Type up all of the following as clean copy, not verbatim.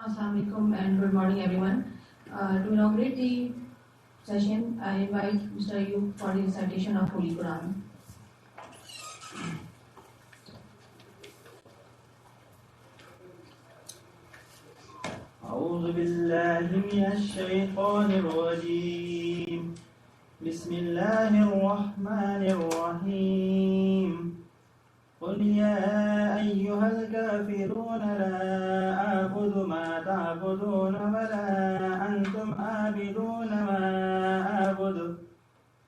Assalamu alaikum and good morning everyone. To inaugurate the session, I invite Mr. Ayub for the recitation of Holy Quran. أعوذ بالله من الشيطان الرجيم بسم الله الرحمن الرحيم قل يا أيها الكافرون لا أعبد ما تعبدون ولا أنتم عابدون ما أعبد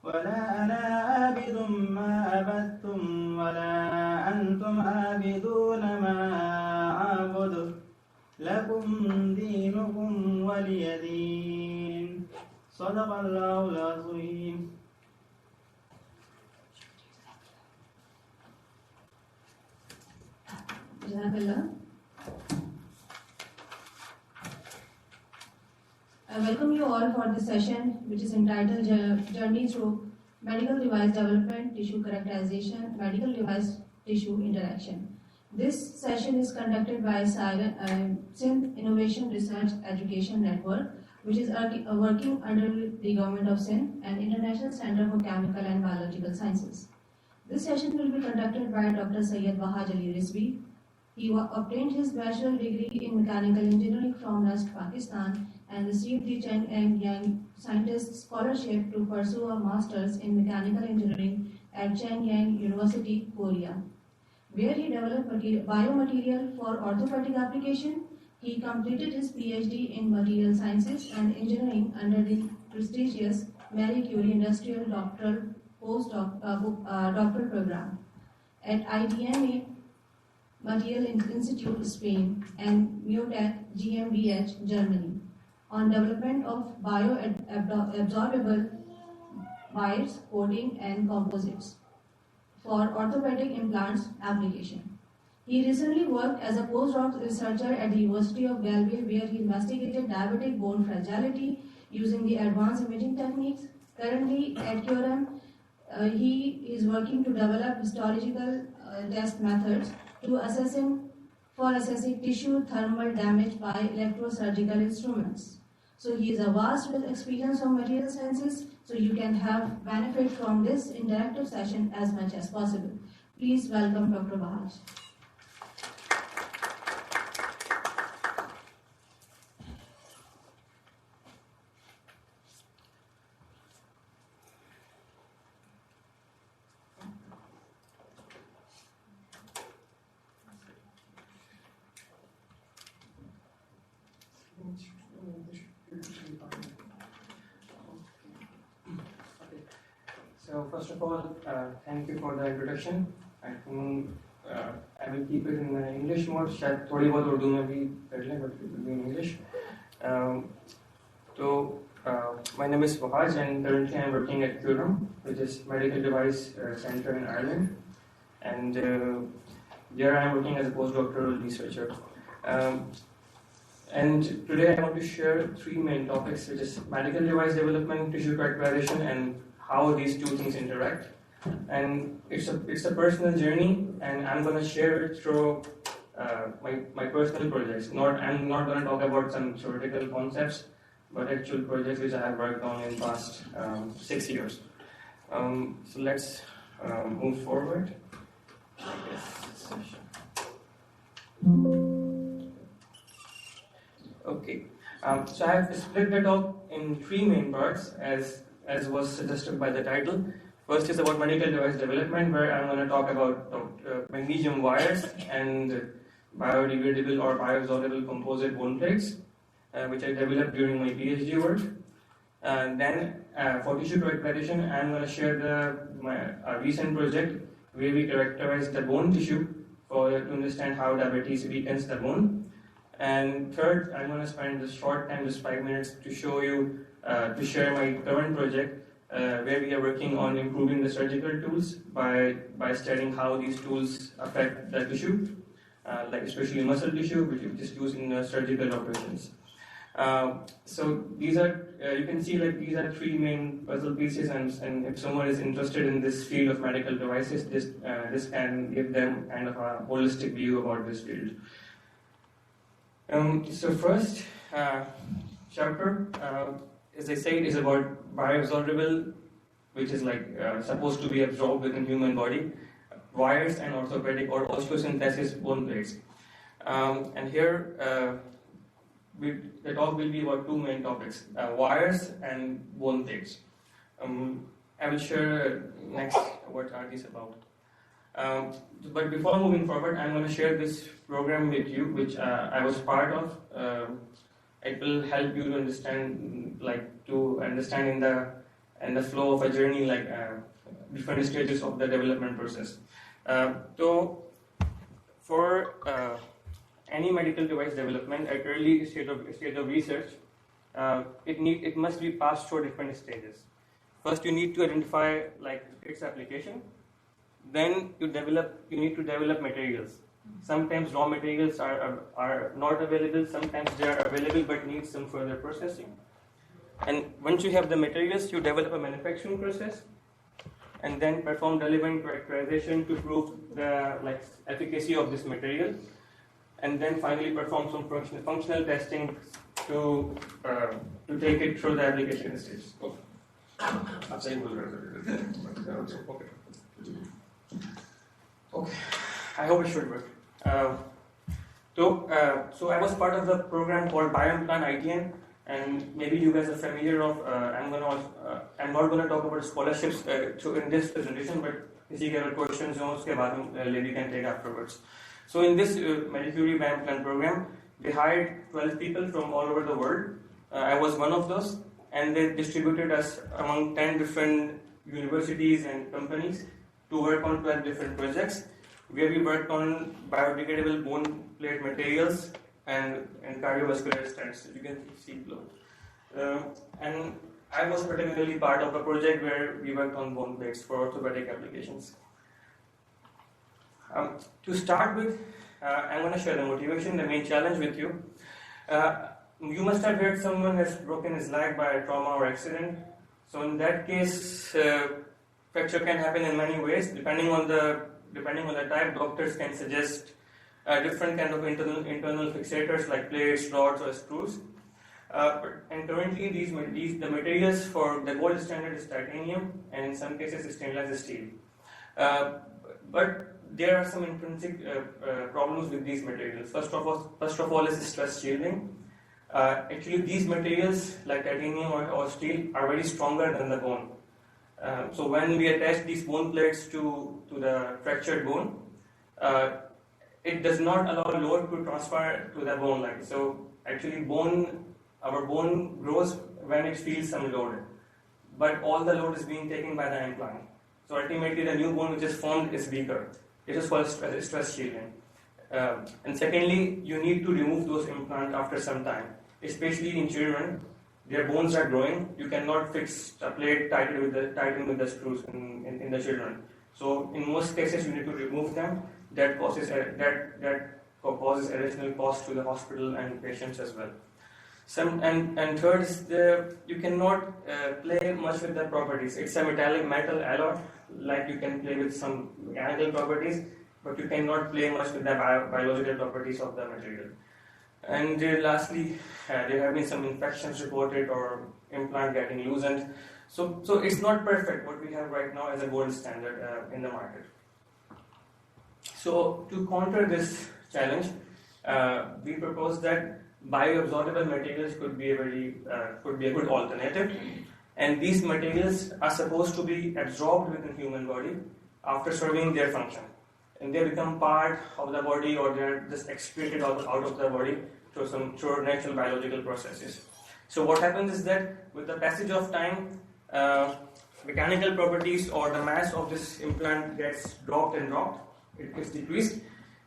ولا أنا عابد ما عبدتم ولا أنتم عابدون ما أعبد لكم دينكم ولي دين صدق الله العظيم. I welcome you all for this session, which is entitled Journey Through Medical Device Development, Tissue Characterization, Medical Device Tissue Interaction. This session is conducted by Sindh Innovation Research Education Network, which is working under the Government of Sindh and International Center for Chemical and Biological Sciences. This session will be conducted by Dr. Syed Wahaaj Rizvi. He obtained his bachelor degree in mechanical engineering from NUST, Pakistan, and received the Chen Yang Scientist Scholarship to pursue a master's in mechanical engineering at Chenyang University, Korea, where he developed biomaterial for orthopedic application. He completed his PhD in material sciences and engineering under the prestigious Marie Curie Industrial Doctoral Doctoral Program at IDMA Material Institute, Spain, and MUTEC GmbH, Germany, on development of bioabsorbable wires, coating, and composites for orthopedic implants application. He recently worked as a postdoc researcher at the University of Galway, where he investigated diabetic bone fragility using the advanced imaging techniques. Currently at QRM, he is working to develop histological test methods to assessing tissue thermal damage by electro-surgical instruments. So he has a vast experience of material sciences, so you can have benefit from this interactive session as much as possible. Please welcome Dr. Wahaaj. So first of all, thank you for the introduction. I think I will keep it in English mode. शायद थोड़ी बहुत उर्दू में भी कर लें, but it will be in English. So my name is Wahaaj, and currently I am working at QRM, which is Medical Device Center in Ireland, and there I am working as a postdoctoral researcher. And today I want to share three main topics, which is medical device development, tissue characterization, and how these two things interact. And it's a personal journey, and I'm going to share it through my personal projects. I'm not going to talk about some theoretical concepts, but actual projects which I have worked on in the past 6 years. So let's move forward. Okay. So I have split the talk in three main parts, as was suggested by the title. First is about medical device development, where I'm going to talk about magnesium wires and biodegradable or bioabsorbable composite bone plates, which I developed during my PhD work. Then for tissue characterization, I'm going to share my recent project where we characterize the bone tissue to understand how diabetes weakens the bone. And third, I'm going to spend this short time, just 5 minutes, to show you, to share my current project, where we are working on improving the surgical tools by studying how these tools affect the tissue, like especially muscle tissue, which is used in surgical operations. So these are, you can see like these are three main puzzle pieces, and if someone is interested in this field of medical devices, this can give them kind of a holistic view about this field. So first chapter, as I said, is about bioabsorbable, which is like supposed to be absorbed within human body, wires and orthopedic or osteosynthesis bone plates. And here the talk will be about two main topics, wires and bone plates. I will share next what are these about. But before moving forward, I'm going to share this program with you, which I was part of. It will help you to understand, in the flow of a journey, different stages of the development process. So, for any medical device development at early stage of research, it must be passed through different stages. First, you need to identify its application. Then you need to develop materials. Sometimes raw materials are not available. Sometimes they are available but need some further processing. And once you have the materials, you develop a manufacturing process, and then perform relevant characterization to prove the efficacy of this material, and then finally perform some functional testing to take it through the application stage. Okay, I hope it should work. So I was part of the program called Bioimplant ITN, and maybe you guys are familiar of. I'm not going to talk about scholarships in this presentation, but if you have questions, lady can take afterwards. So in this Marie Curie Bioimplant program, they hired 12 people from all over the world. I was one of those, and they distributed us among 10 different universities and companies to work on 12 different projects, where we worked on biodegradable bone plate materials and cardiovascular stents. You can see below. And I was particularly part of a project where we worked on bone plates for orthopedic applications. To start with, I'm going to share the motivation, the main challenge with you. You must have heard someone has broken his leg by a trauma or accident. So in that case, fracture can happen in many ways. Depending on the type, doctors can suggest different kind of internal fixators like plates, rods, or screws. And currently, the materials for the gold standard is titanium, and in some cases, stainless steel. But there are some intrinsic problems with these materials. First of all, is stress shielding. Actually, these materials like titanium or steel are very stronger than the bone. So when we attach these bone plates to the fractured bone, it does not allow load to transfer to the bone. So actually, our bone grows when it feels some load, but all the load is being taken by the implant. So ultimately, the new bone which is formed is weaker. It is called stress shielding. And secondly, you need to remove those implants after some time, especially in children. Their bones are growing. You cannot fix a plate tightened with the screws in the children. So in most cases, you need to remove them. That causes additional cost to the hospital and patients as well. And third is you cannot play much with the properties. It's a metal alloy, like you can play with some mechanical properties, but you cannot play much with the biological properties of the material. And lastly, there have been some infections reported or implant getting loosened. So it's not perfect what we have right now as a gold standard in the market. So to counter this challenge, we propose that bioabsorbable materials could be a good alternative, and these materials are supposed to be absorbed within human body after serving their function, and they become part of the body, or they're just excreted out of the body through natural biological processes. So what happens is that with the passage of time, mechanical properties or the mass of this implant gets dropped, it gets decreased,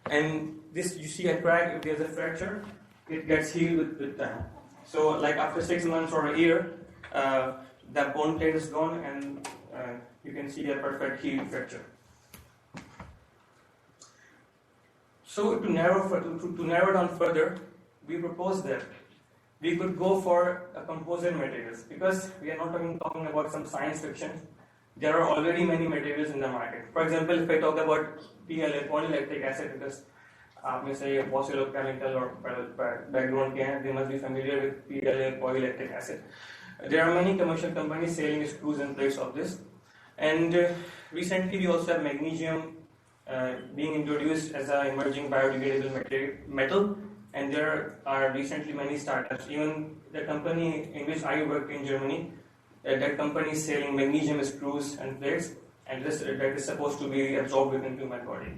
and this, you see a crack. If there's a fracture, it gets healed with time. So like after 6 months or a year, the bone plate is gone, and you can see a perfect healed fracture. So to narrow down further, we propose that we could go for a composite materials, because we are not talking about some science fiction. There are already many materials in the market. For example, if I talk about PLA, polylactic acid, because आप में से chemical or background के हैं, they must be familiar with PLA, polylactic acid. There are many commercial companies selling screws in place of this. And recently we also have magnesium being introduced as an emerging biodegradable metal. And there are recently many startups. Even the company in which I worked in Germany, that company is selling magnesium screws and plates, and that is supposed to be absorbed within human body.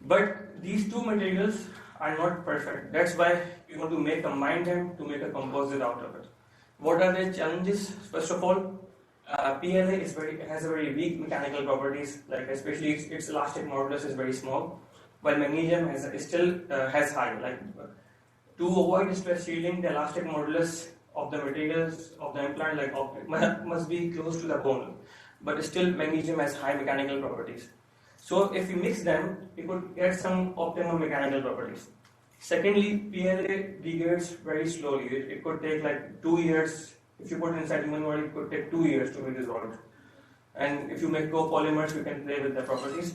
But these two materials are not perfect. That's why you want to combine them to make a composite out of it. What are the challenges? First of all, PLA has a very weak mechanical properties, like especially its elastic modulus is very small, while magnesium still has high. Like to avoid stress shielding, the elastic modulus of the materials of the implant must be close to the bone, but still magnesium has high mechanical properties. So if you mix them, you could get some optimum mechanical properties. Secondly, PLA degrades very slowly. It could take like 2 years. If you put inside human body, it could take 2 years to be dissolved. And if you make copolymers, you can play with the properties.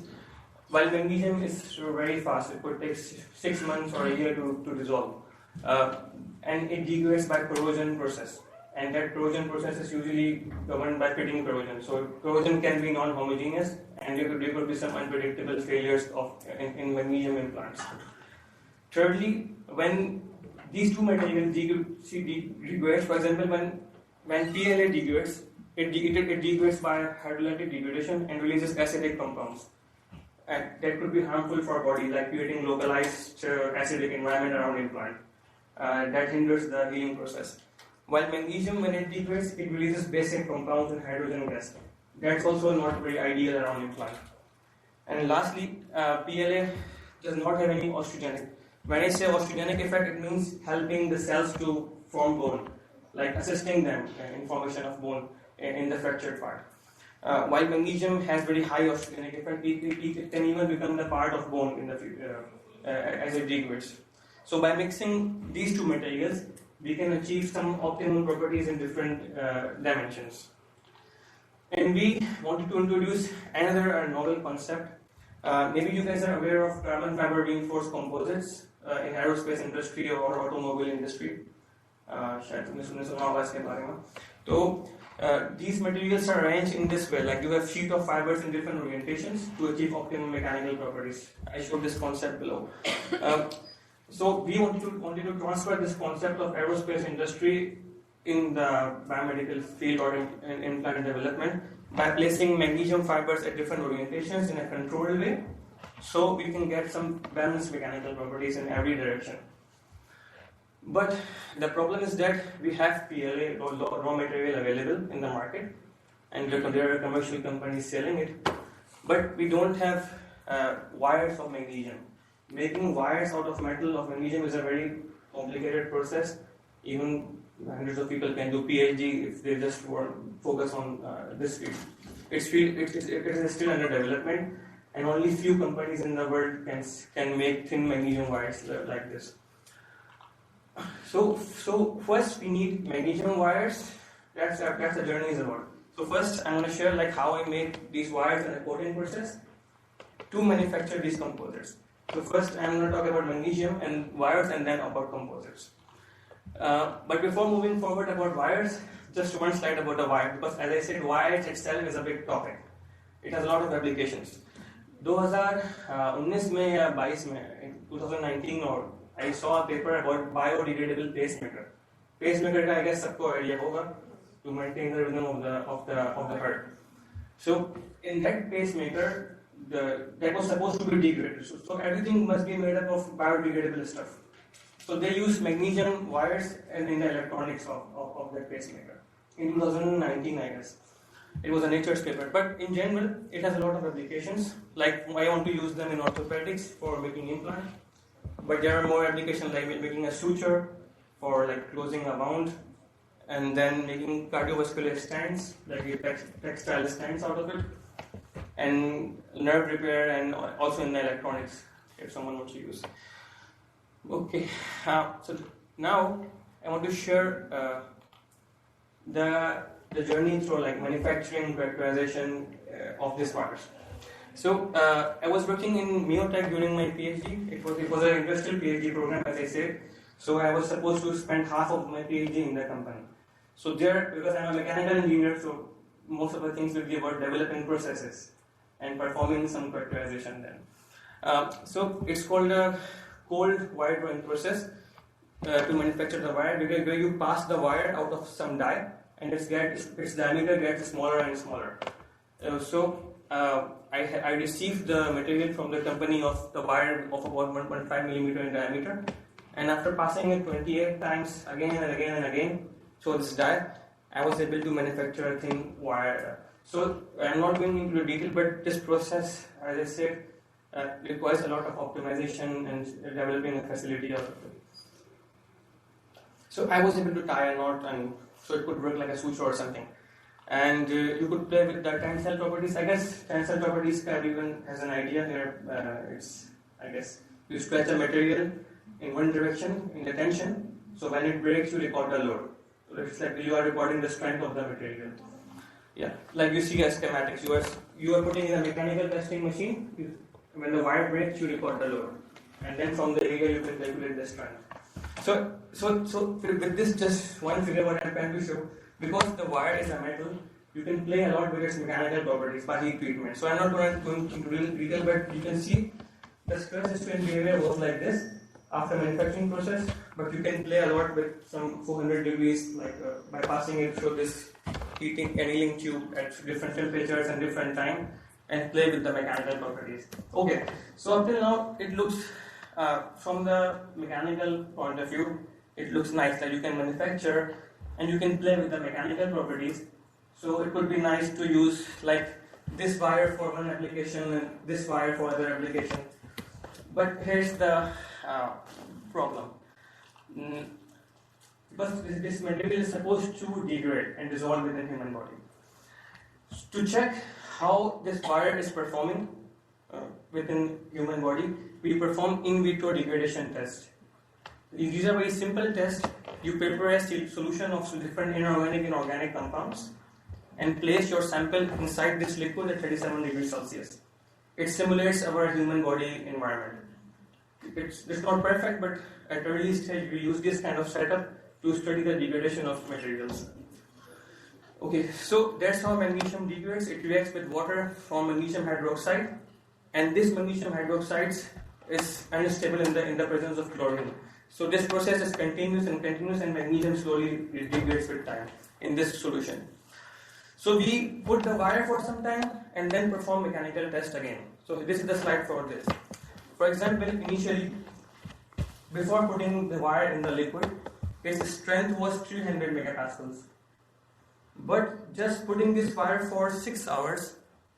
While magnesium is very fast, it could take 6 months or a year to dissolve. And it degrades by corrosion process. And that corrosion process is usually governed by pitting corrosion. So corrosion can be non-homogeneous, and there could be some unpredictable failures in magnesium implants. Thirdly, when these two materials degrade, for example, when PLA degrades, it degrades by hydrolytic degradation and releases acidic compounds. And that could be harmful for body, like creating localized acidic environment around implant. That hinders the healing process. While magnesium, when it degrades, it releases basic compounds and hydrogen gas. That's also not very ideal around implant. And lastly, PLA does not have any osteogenic. When I say osteogenic effect, it means helping the cells to form bone, like assisting them in formation of bone in the fractured part. While magnesium has very high osteogenic effect, it can even become the part of bone in the future as it degrades. So by mixing these two materials, we can achieve some optimal properties in different dimensions. And we wanted to introduce another novel concept. Maybe you guys are aware of carbon fiber reinforced composites in aerospace industry or automobile industry. So these materials are arranged in this way, like you have sheet of fibers in different orientations to achieve optimal mechanical properties. I showed this concept below. So we wanted to transfer this concept of aerospace industry in the biomedical field or in implant development by placing magnesium fibers at different orientations in a controlled way, so we can get some balanced mechanical properties in every direction. But the problem is that we have PLA or raw material available in the market, and there are commercial companies selling it, but we don't have wires of magnesium. Making wires out of metal of magnesium is a very complicated process. Even hundreds of people can do PhD if they just focus on this field. It is still under development, and only few companies in the world can make thin magnesium wires like this. So first we need magnesium wires. That's the journey is about. So first I'm going to share like how I make these wires in a coating process to manufacture these composites. So first I'm going to talk about magnesium and wires, and then about composites. But before moving forward about wires, just one slide about the wire, because as I said, wires itself is a big topic. It has a lot of applications. 2019 में या 22 में, in 2019 or I saw a paper about biodegradable pacemaker. Pacemaker का I guess सबको idea होगा, to maintain the rhythm of the heart. So in that pacemaker, that was supposed to be degraded. So everything must be made up of biodegradable stuff. So they used magnesium wires and in the electronics of that pacemaker. In 2019, I guess. It was a Nature's paper. But in general, it has a lot of applications. Like I want to use them in orthopedics for making implant. But there are more applications like making a suture for like closing a wound, and then making cardiovascular stents, like textile stents out of it, and nerve repair, and also in the electronics if someone wants to use. Okay, so now I want to share the journey through like manufacturing, characterization of these parts. So I was working in Myotech during my PhD. It was an industrial PhD program, as I said. So I was supposed to spend half of my PhD in the company. So there, because I'm a mechanical engineer, so most of the things will be about developing processes and performing some characterization then. So it's called a cold wire drawing process to manufacture the wire, because where you pass the wire out of some die and its diameter gets smaller and smaller. I received the material from the company of the wire of about 1.5 millimeter in diameter, and after passing it 28 times again and again and again, so this die, I was able to manufacture a thin wire. So I'm not going into the detail, but this process, as I said, requires a lot of optimization and developing a facility of it. So I was able to tie a knot, and so it could work like a suture or something. And you could play with the tensile properties. I guess tensile properties, everyone has an idea here. You stretch a material in one direction in the tension. So when it breaks, you record the load. So it's like you are recording the strength of the material. Yeah, like you see as schematics. You are putting in a mechanical testing machine. When the wire breaks, you record the load, and then from the area you can calculate the strength. So with this just one figure, what I'm trying to show, because the wire is a metal, you can play a lot with its mechanical properties by heat treatment. So I'm not going into real detail, but you can see the stress strain behavior was like this after manufacturing process. But you can play a lot with some 400 degrees, like by passing it through this heating annealing tube at different temperatures and different time, and play with the mechanical properties. Okay, so up till now it looks, from the mechanical point of view, it looks nice that you can manufacture and you can play with the mechanical properties. So it could be nice to use like this wire for one application and this wire for other application. But here's the problem. Because this material is supposed to degrade and dissolve within human body. To check how this wire is performing within human body, we perform in vitro degradation tests. These are very simple tests. You prepare a solution of different inorganic and organic compounds and place your sample inside this liquid at 37 degrees Celsius. It simulates our human body environment. It's not perfect, but at early stage we use this kind of setup to study the degradation of materials. Okay, so that's how magnesium degrades. It reacts with water from magnesium hydroxide, and this magnesium hydroxide is unstable in the presence of chlorine. So this process is continuous, and magnesium slowly degrades with time in this solution. So we put the wire for some time and then perform mechanical test again. So this is the slide for this. For example, initially, before putting the wire in the liquid, its strength was 300 megapascals. But just putting this wire for 6 hours,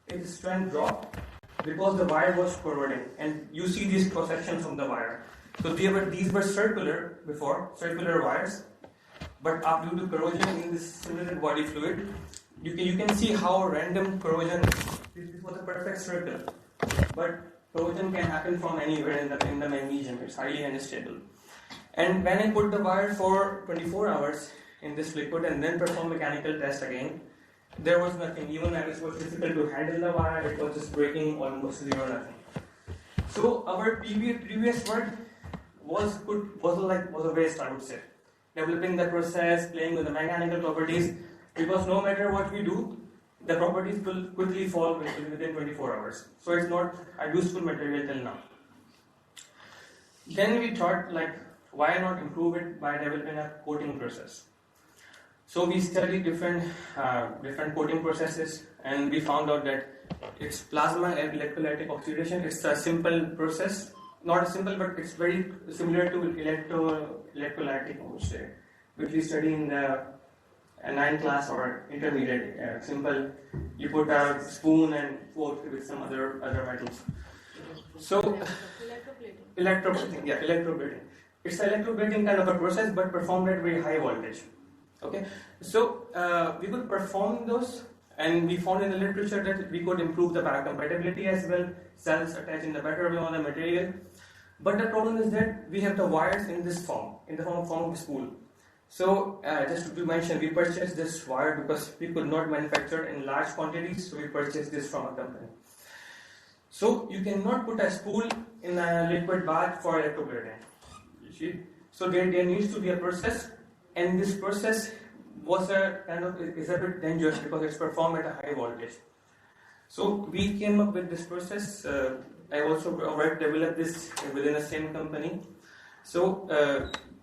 its strength dropped because the wire was corroding. And you see these cross sections of the wire. So these were circular before, circular wires. But due to corrosion in this simulated body fluid, you can see how random corrosion. This was a perfect circle, but corrosion can happen from anywhere in the magnesium. It's highly unstable. And when I put the wire for 24 hours in this liquid and then perform mechanical test again, there was nothing. Even as it was difficult to handle the wire, it was just breaking almost zero, nothing. So our previous work was a waste, I would say. Developing the process, playing with the mechanical properties, because no matter what we do, the properties will quickly fall within 24 hours. So it's not a useful material till now. Then we thought, why not improve it by developing a coating process? So we studied different coating processes, and we found out that it's plasma electrolytic oxidation. It's a simple process, not simple, but it's very similar to electrolytic, I would say, which we study in the 9th class or intermediate. Simple, you put a spoon and coat with some other metals. So electroplating. It's an electroplating kind of a process, but performed at very high voltage. Okay, so we could perform those, and we found in the literature that we could improve the biocompatibility as well, cells attach in the better way on the material. But the problem is that we have the wires in this form, in the form of a spool. So just to mention, we purchased this wire because we could not manufacture in large quantities, so we purchased this from a company. So you cannot put a spool in a liquid bath for electroplating. You see? So there needs to be a process, and this process was is a bit dangerous because it's performed at a high voltage. So we came up with this process. I also developed this within the same company. So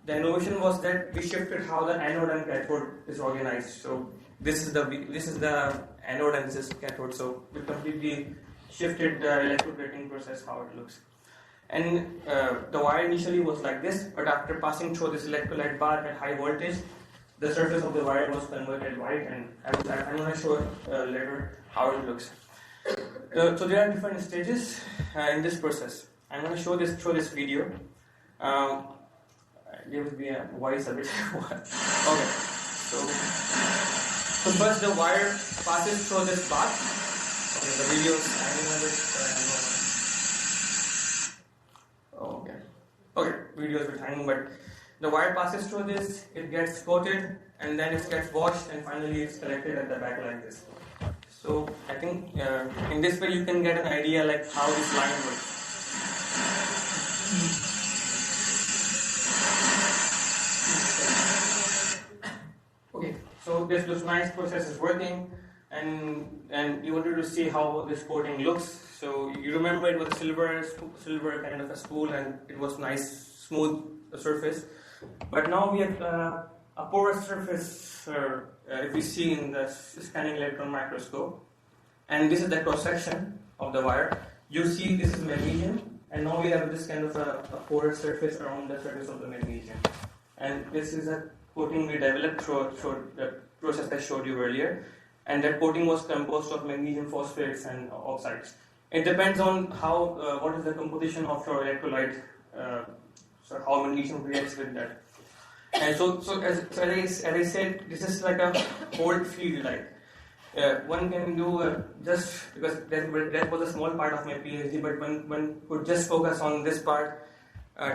the innovation was that we shifted how the anode and cathode is organized. So this is the anode and this is cathode. So we completely shifted the electroplating process, how it looks. And the wire initially was like this, but after passing through this electrolyte bath at high voltage, the surface of the wire was converted white, and I'm going to show later how it looks. So there are different stages in this process. I'm going to show this through this video. Give me a voice a bit. Okay. So first the wire passes through this bath. Okay, the video is hanging a bit. Okay, video is a bit hanging, but the wire passes through this, it gets coated, and then it gets washed, and finally it's collected at the back like this. So I think in this way you can get an idea like how this line works. Okay, so this nice process is working, and you wanted to see how this coating looks. So you remember it was a silver kind of a spool, and it was nice, smooth surface. But now we have a porous surface, if we see in the scanning electron microscope, and this is the cross section of the wire. You see this is magnesium, and now we have this kind of a porous surface around the surface of the magnesium. And this is a coating we developed through the process I showed you earlier, and that coating was composed of magnesium phosphates and oxides. It depends on how what is the composition of your electrolyte, so how magnesium reacts with that. And so as I said, this is like a whole field. One can do just because that was a small part of my PhD, but one could just focus on this part,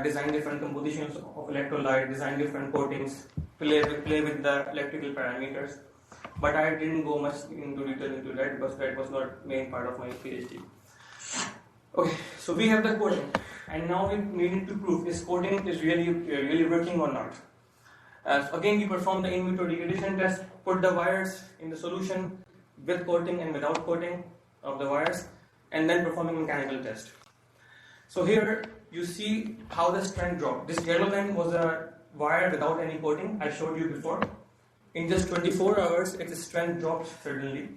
design different compositions of electrolyte, design different coatings, play with the electrical parameters. But I didn't go much into detail into that because that was not main part of my PhD. Okay, so we have the coating, and now we need to prove this coating is really working or not. Again, we perform the in vitro degradation test, put the wires in the solution with coating and without coating of the wires, and then performing mechanical test. So here you see how the strength dropped. This yellow line was a wire without any coating, I showed you before. In just 24 hours, its strength dropped suddenly.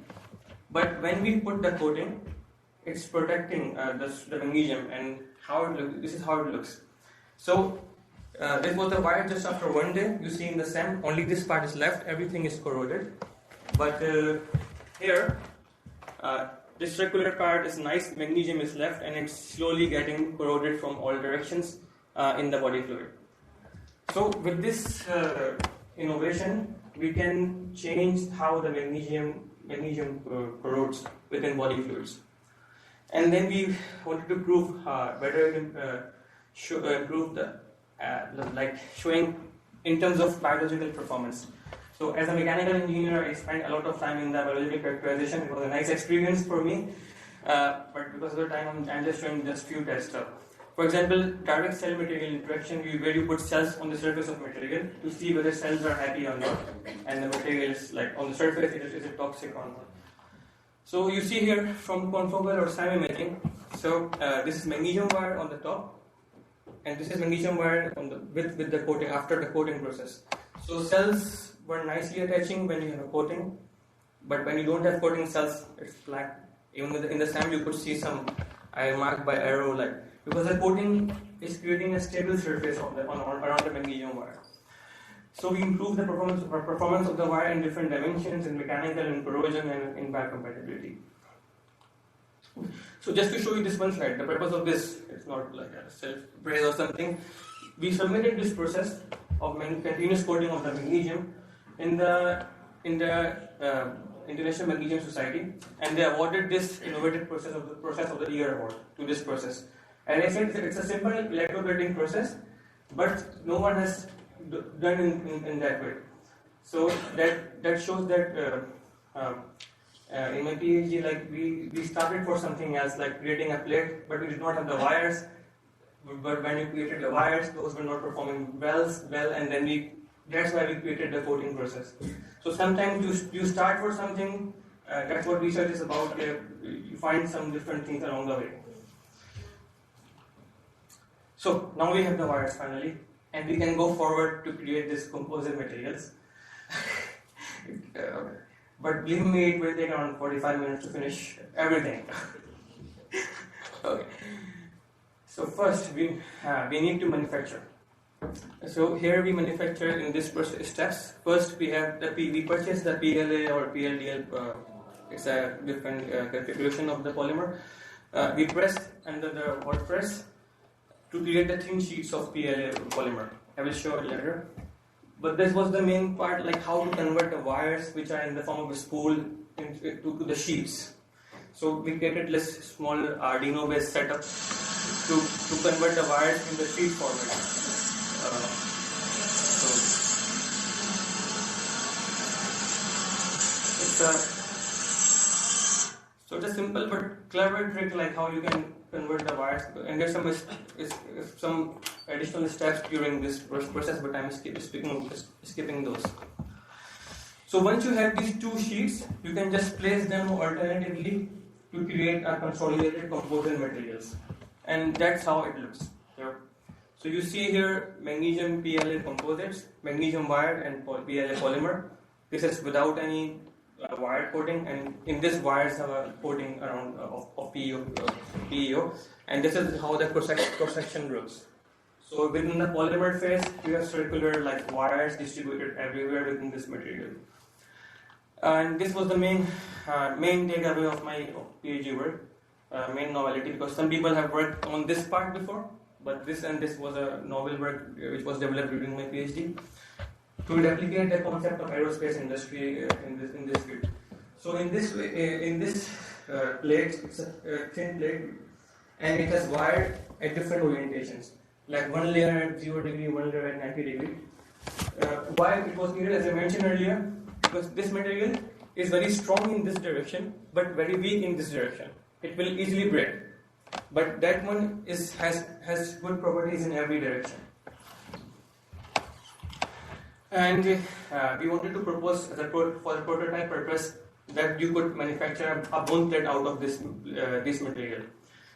But when we put the coating, it's protecting the magnesium, and how it looks. This is how it looks. So this was the wire just after one day. You see in the SEM, only this part is left. Everything is corroded. But here, this circular part is nice. Magnesium is left, and it's slowly getting corroded from all directions in the body fluid. So with this innovation, we can change how the magnesium corrodes within body fluids. And then we wanted to prove whether it can improve the showing in terms of biological performance. So as a mechanical engineer, I spent a lot of time in the biological characterization. It was a nice experience for me, but because of the time, I'm just showing just few tests. For example, direct cell-material interaction, where you put cells on the surface of material to see whether cells are happy or not, and the material is on the surface, is it toxic or not. So you see here from confocal or SEM imaging. So this is magnesium wire on the top, and this is magnesium wire on with the coating after the coating process. So cells were nicely attaching when you have a coating, but when you don't have coating, cells it's black. Even in the SEM you could see some I marked by arrow because the coating is creating a stable surface around the magnesium wire. So we improve the performance of the wire in different dimensions, in mechanical, in corrosion, and in biocompatibility. So just to show you this one slide, the purpose of this, it's not like a self-praise or something. We submitted this process of continuous coating of the magnesium in the International Magnesium Society, and they awarded this innovative process of the year award to this process. And I said it's a simple electroplating process, but no one has done in that way. So that shows that In my PhD, like we started for something else, like creating a plate, but we did not have the wires. But when we created the wires, those were not performing well, and then that's why we created the coating process. So sometimes you start for something. That's what research is about. You find some different things along the way. So now we have the wires finally, and we can go forward to create these composite materials. But believe me, it will take around 45 minutes to finish everything. Okay. So first, we need to manufacture. So here we manufacture in this steps. First, we purchase the PLA or PLDL. It's a different configuration of the polymer. We press under the hot press to create the thin sheets of PLA polymer. I will show it later. But this was the main part, like how to convert the wires, which are in the form of a spool, to the sheets. So we created this small Arduino-based setup to convert the wires in the sheet format. So it's a simple but clever trick, like how you can convert the wires. And there's some additional steps during this process, but I'm skipping those. So once you have these two sheets, you can just place them alternatively to create a consolidated composite materials. And that's how it looks. So you see here magnesium PLA composites, magnesium wire and PLA polymer. This is without any wire coating, and in this wires have a coating around of PEO, and this is how the cross-section looks. So within the polymer phase, you have circular like wires distributed everywhere within this material. And this was the main takeaway of my PhD work, main novelty, because some people have worked on this part before, but this was a novel work which was developed during my PhD to replicate the concept of aerospace industry in this field. So in this plate, it's a thin plate, and it has wire at different orientations, like one layer at 0 degree, one layer at 90 degree. Why it was needed, as I mentioned earlier, because this material is very strong in this direction, but very weak in this direction. It will easily break. But that one has good properties in every direction. And we wanted to propose for the prototype purpose that you could manufacture a bone plate out of this material.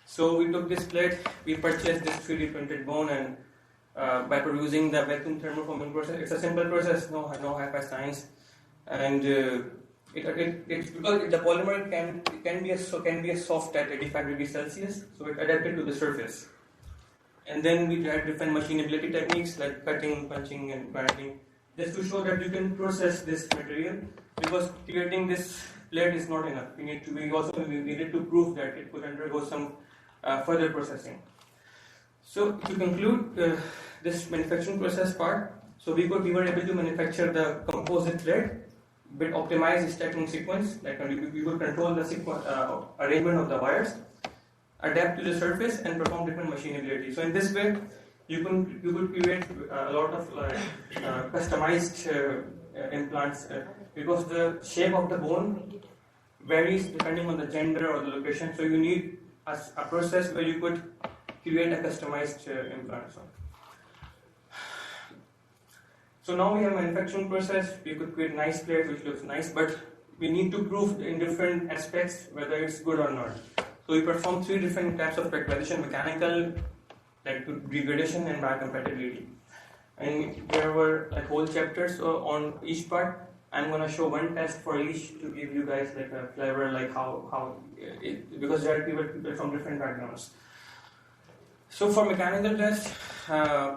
So we took this plate, we purchased this 3D printed bone, and by producing the vacuum thermoforming process, it's a simple process, no high-fi science, and it's because the polymer can be a soft at 85 degrees Celsius, so it adapted to the surface. And then we tried different machinability techniques like cutting, punching, and grinding, just to show that you can process this material, because creating this plate is not enough. We needed to prove that it could undergo some further processing. So to conclude this manufacturing process part, so we were able to manufacture the composite plate with optimized stacking sequence, like we could control the arrangement of the wires, adapt to the surface, and perform different machinability. So in this way, you could create a lot of customized implants, because the shape of the bone varies depending on the gender or the location. So you need a process where you could create a customized implant. So now we have a manufacturing process. We could create nice plate which looks nice, but we need to prove in different aspects whether it's good or not. So we perform 3 different types of characterization: mechanical, like degradation, and biocompatibility. And there were like whole chapters on each part. I'm gonna show one test for each to give you guys like a flavor, like because there are people from different backgrounds. So for mechanical test,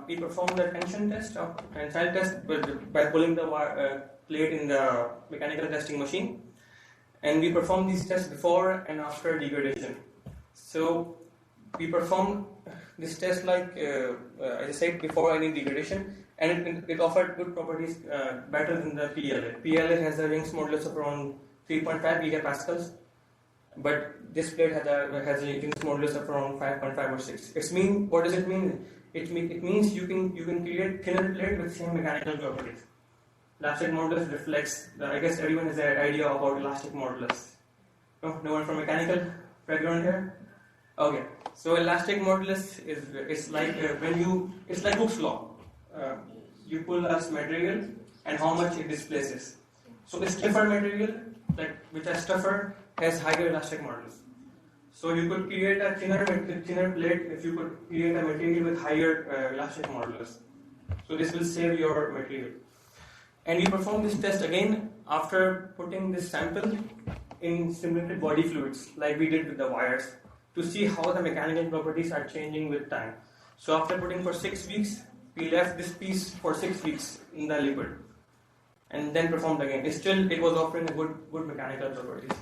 we perform the tensile test by pulling the plate in the mechanical testing machine, and we perform these tests before and after degradation. So we perform this test like as I said, before any degradation, and it offered good properties, better than the PLA. PLA has a Rings modulus of around 3.5 gigapascals, but this plate has a Rings modulus of around 5.5 or 6. What does it mean? It means you can create thinner plate with same mechanical properties. Elastic modulus reflects. I guess everyone has an idea about elastic modulus. No one from mechanical background here? Okay. So elastic modulus is like it's like Hooke's law. You pull a material and how much it displaces. So a stiffer material, which is tougher, has higher elastic modulus. So you could create a thinner plate if you could create a material with higher elastic modulus. So this will save your material. And we perform this test again after putting this sample in simulated body fluids, like we did with the wires, to see how the mechanical properties are changing with time. So after putting for 6 weeks, we left this piece for 6 weeks in the liquid, and then performed again. Still, it was offering a good mechanical properties.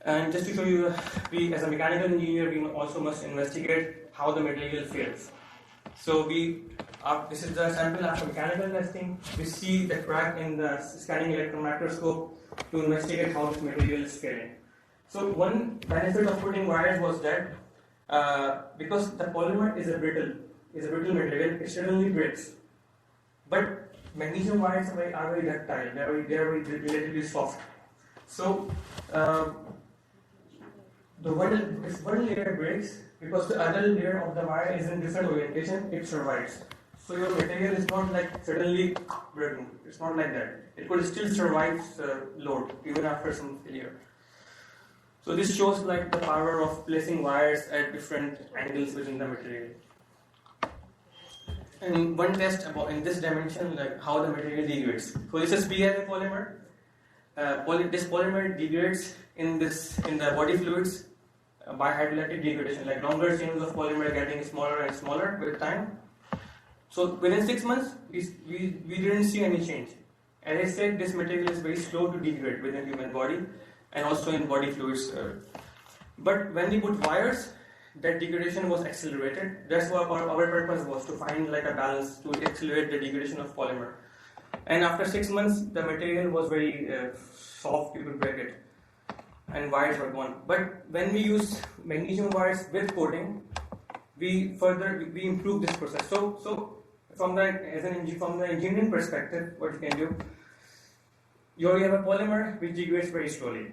And just to show you, we as a mechanical engineer, we also must investigate how the material fails. So this is the sample after mechanical testing. We see the crack in the scanning electron microscope to investigate how this material is failing. So one benefit of putting wires was that because the polymer is a brittle material, it suddenly breaks. But magnesium wires are very ductile. They are very relatively soft. So if one layer breaks, because the other layer of the wire is in different orientation, it survives. So your material is not like suddenly breaking. It's not like that. It could still survive the load even after some failure. So this shows like the power of placing wires at different angles within the material. And one test about in this dimension, like how the material degrades. So this is PLA polymer. This polymer degrades in the body fluids by hydrolytic degradation. Like longer chains of polymer getting smaller and smaller with time. So within 6 months, we didn't see any change. As I said, this material is very slow to degrade within human body and also in body fluids. But when we put wires, that degradation was accelerated. That's what our purpose was, to find like a balance to accelerate the degradation of polymer. And after 6 months, the material was very soft, you could break it, and wires were gone. But when we use magnesium wires with coating, we improve this process. So from the engineering perspective, what you can do, you have a polymer which degrades very slowly.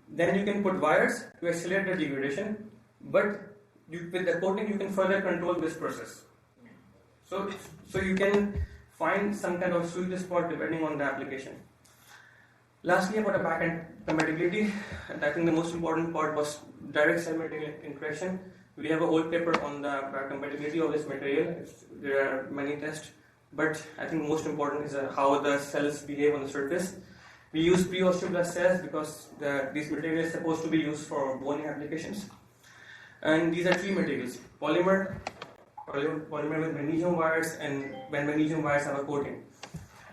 Then you can put wires to accelerate the degradation, but with the coating you can further control this process. So you can find some kind of sweet spot depending on the application. Lastly, about the back-end compatibility, I think the most important part was direct cell material interaction. We have a whole paper on the compatibility of this material. There are many tests, but I think most important is how the cells behave on the surface. We use pre-osteoblast cells because these materials are supposed to be used for bone applications. And these are three materials: polymer with magnesium wires, and when magnesium wires have a coating.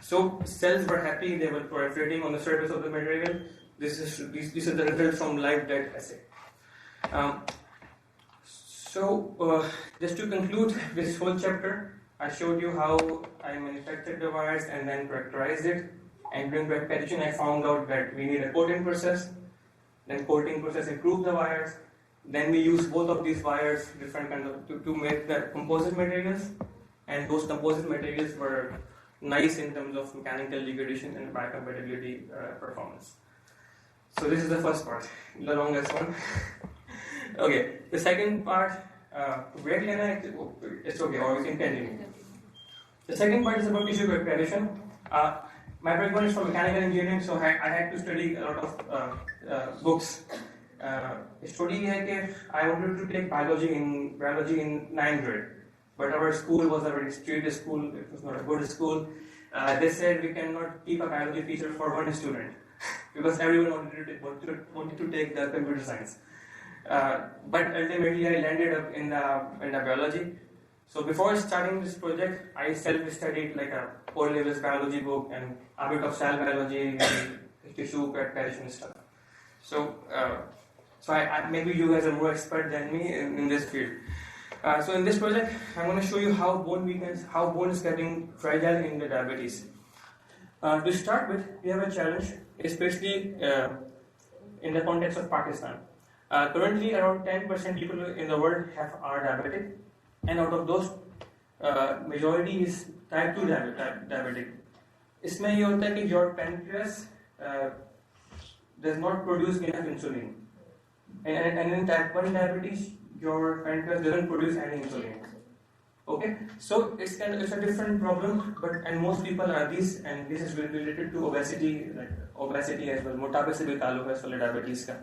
So cells were happy; they were proliferating on the surface of the material. This is the result from live dead assay. Just to conclude this whole chapter, I showed you how I manufactured the wires and then characterized it. And during characterization, I found out that we need a coating process. Then coating process improved the wires. Then we use both of these wires, different kind of to make the composite materials. And those composite materials were nice in terms of mechanical degradation and biocompatibility performance. So this is the first part, the longest one. Okay, the second part, it's okay, or we can continue. The second part is about tissue characterization. My background is from mechanical engineering, so I had to study a lot of books. Study I wanted to take biology in 9th grade, but our school was a very strict school. It was not a good school. They said we cannot keep a biology teacher for one student because everyone wanted to take the computer science. But ultimately, I landed up in the biology. So before starting this project, I self-studied like a 4 levels biology book and a bit of cell biology and tissue characterization stuff. So I maybe you guys are more expert than me in this field. So in this project, I'm going to show you how bone is getting fragile in the diabetes. To start with, we have a challenge, especially in the context of Pakistan. Currently, around 10% people in the world are diabetic, and out of those, majority is type 2 diabetic. इसमें ये होता है कि your pancreas does not produce enough insulin. And in type 1 diabetes, your pancreas doesn't produce any insulin. Okay, so it's a different problem, and most people are these, and this is related to obesity, like obesity as well. मोटापे से भी ताल्लुक है इसलिए diabetes का.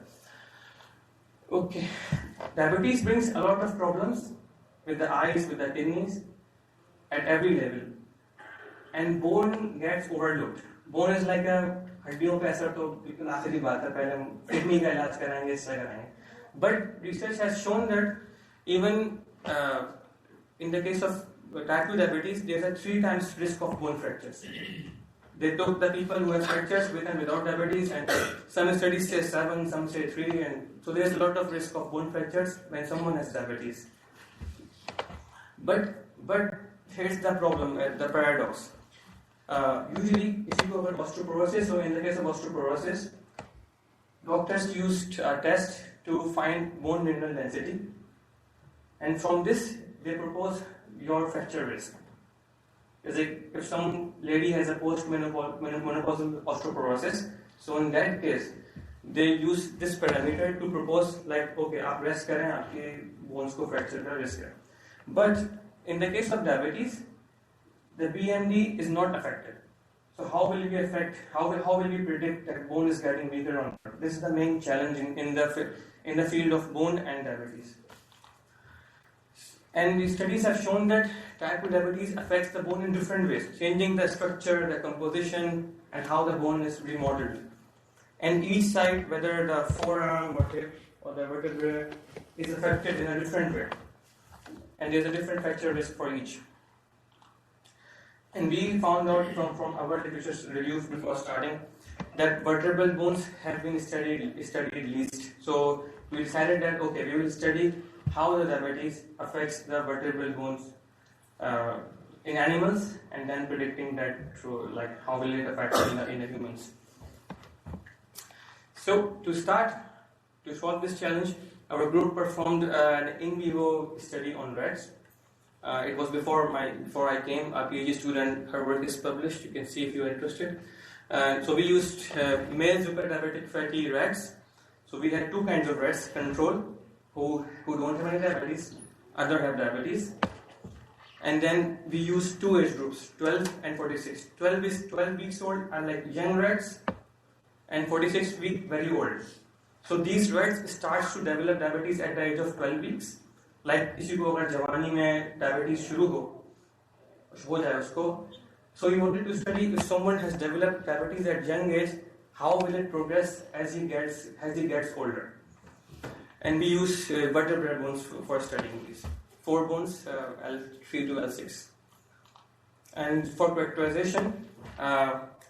Okay, diabetes brings a lot of problems with the eyes, with the kidneys, at every level, and bone gets overlooked. Bone is like a हड्डियों पे असर तो आखिरी बात है, पहले हम किडनी का इलाज कराएंगे, इससे कराएंगे. But research has shown that even in the case of type 2 diabetes, there's a 3 times risk of bone fractures. They took the people who have fractures with and without diabetes, and some studies say 7, some say 3, and so there's a lot of risk of bone fractures when someone has diabetes. But here's the problem, the paradox. Usually, if you go over osteoporosis, so in the case of osteoporosis, doctors used a test to find bone mineral density, and from this they propose your fracture risk. It's like if some lady has a post-menopausal osteoporosis, so in that case, they use this parameter to propose like, okay, आप rest करें, आपके bones को fracture का risk है. But in the case of diabetes, the BMD is not affected. So how will we affect? How will we predict that bone is getting weaker or not? This is the main challenge in the field of bone and diabetes. And the studies have shown that type 2 diabetes affects the bone in different ways, changing the structure, the composition, and how the bone is remodeled. And each side, whether the forearm or hip or the vertebrae, is affected in a different way. And there's a different fracture risk for each. And we found out from our literature reviews before starting that vertebral bones have been studied least. So we decided that, okay, we will study how the diabetes affects the vertebral bones in animals, and then predicting that through like how will it affect in the humans. So to solve this challenge, our group performed an in vivo study on rats. It was before I came. A PhD student, her work is published. You can see if you are interested. So we used male superdiabetic fatty rats. So we had 2 kinds of rats: control, who don't have any diabetes, other have diabetes. And then we use 2 age groups, 12 and 46. 12 weeks old are like young rats, and 46 weeks very old. So these rats starts to develop diabetes at the age of 12 weeks. Like किसी को अगर जवानी में diabetes शुरू हो जाए उसको, so we wanted to study if someone has developed diabetes at young age, how will it progress as he gets older. And we use vertebral bones for studying these. 4 bones, L3 to L6. And for characterization,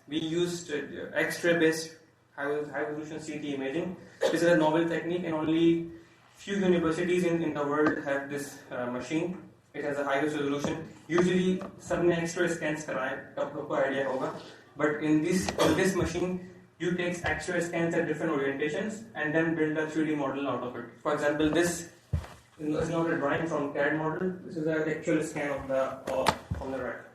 we used X-ray based high resolution CT imaging. This is a novel technique, and only few universities in the world have this machine. It has a high resolution. Usually, सबने X-ray scans कराए, आपको idea होगा. But in this machine, you take X-ray scans at different orientations and then build a 3D model out of it. For example, this is not a drawing from CAD model. This is an actual scan from the rat.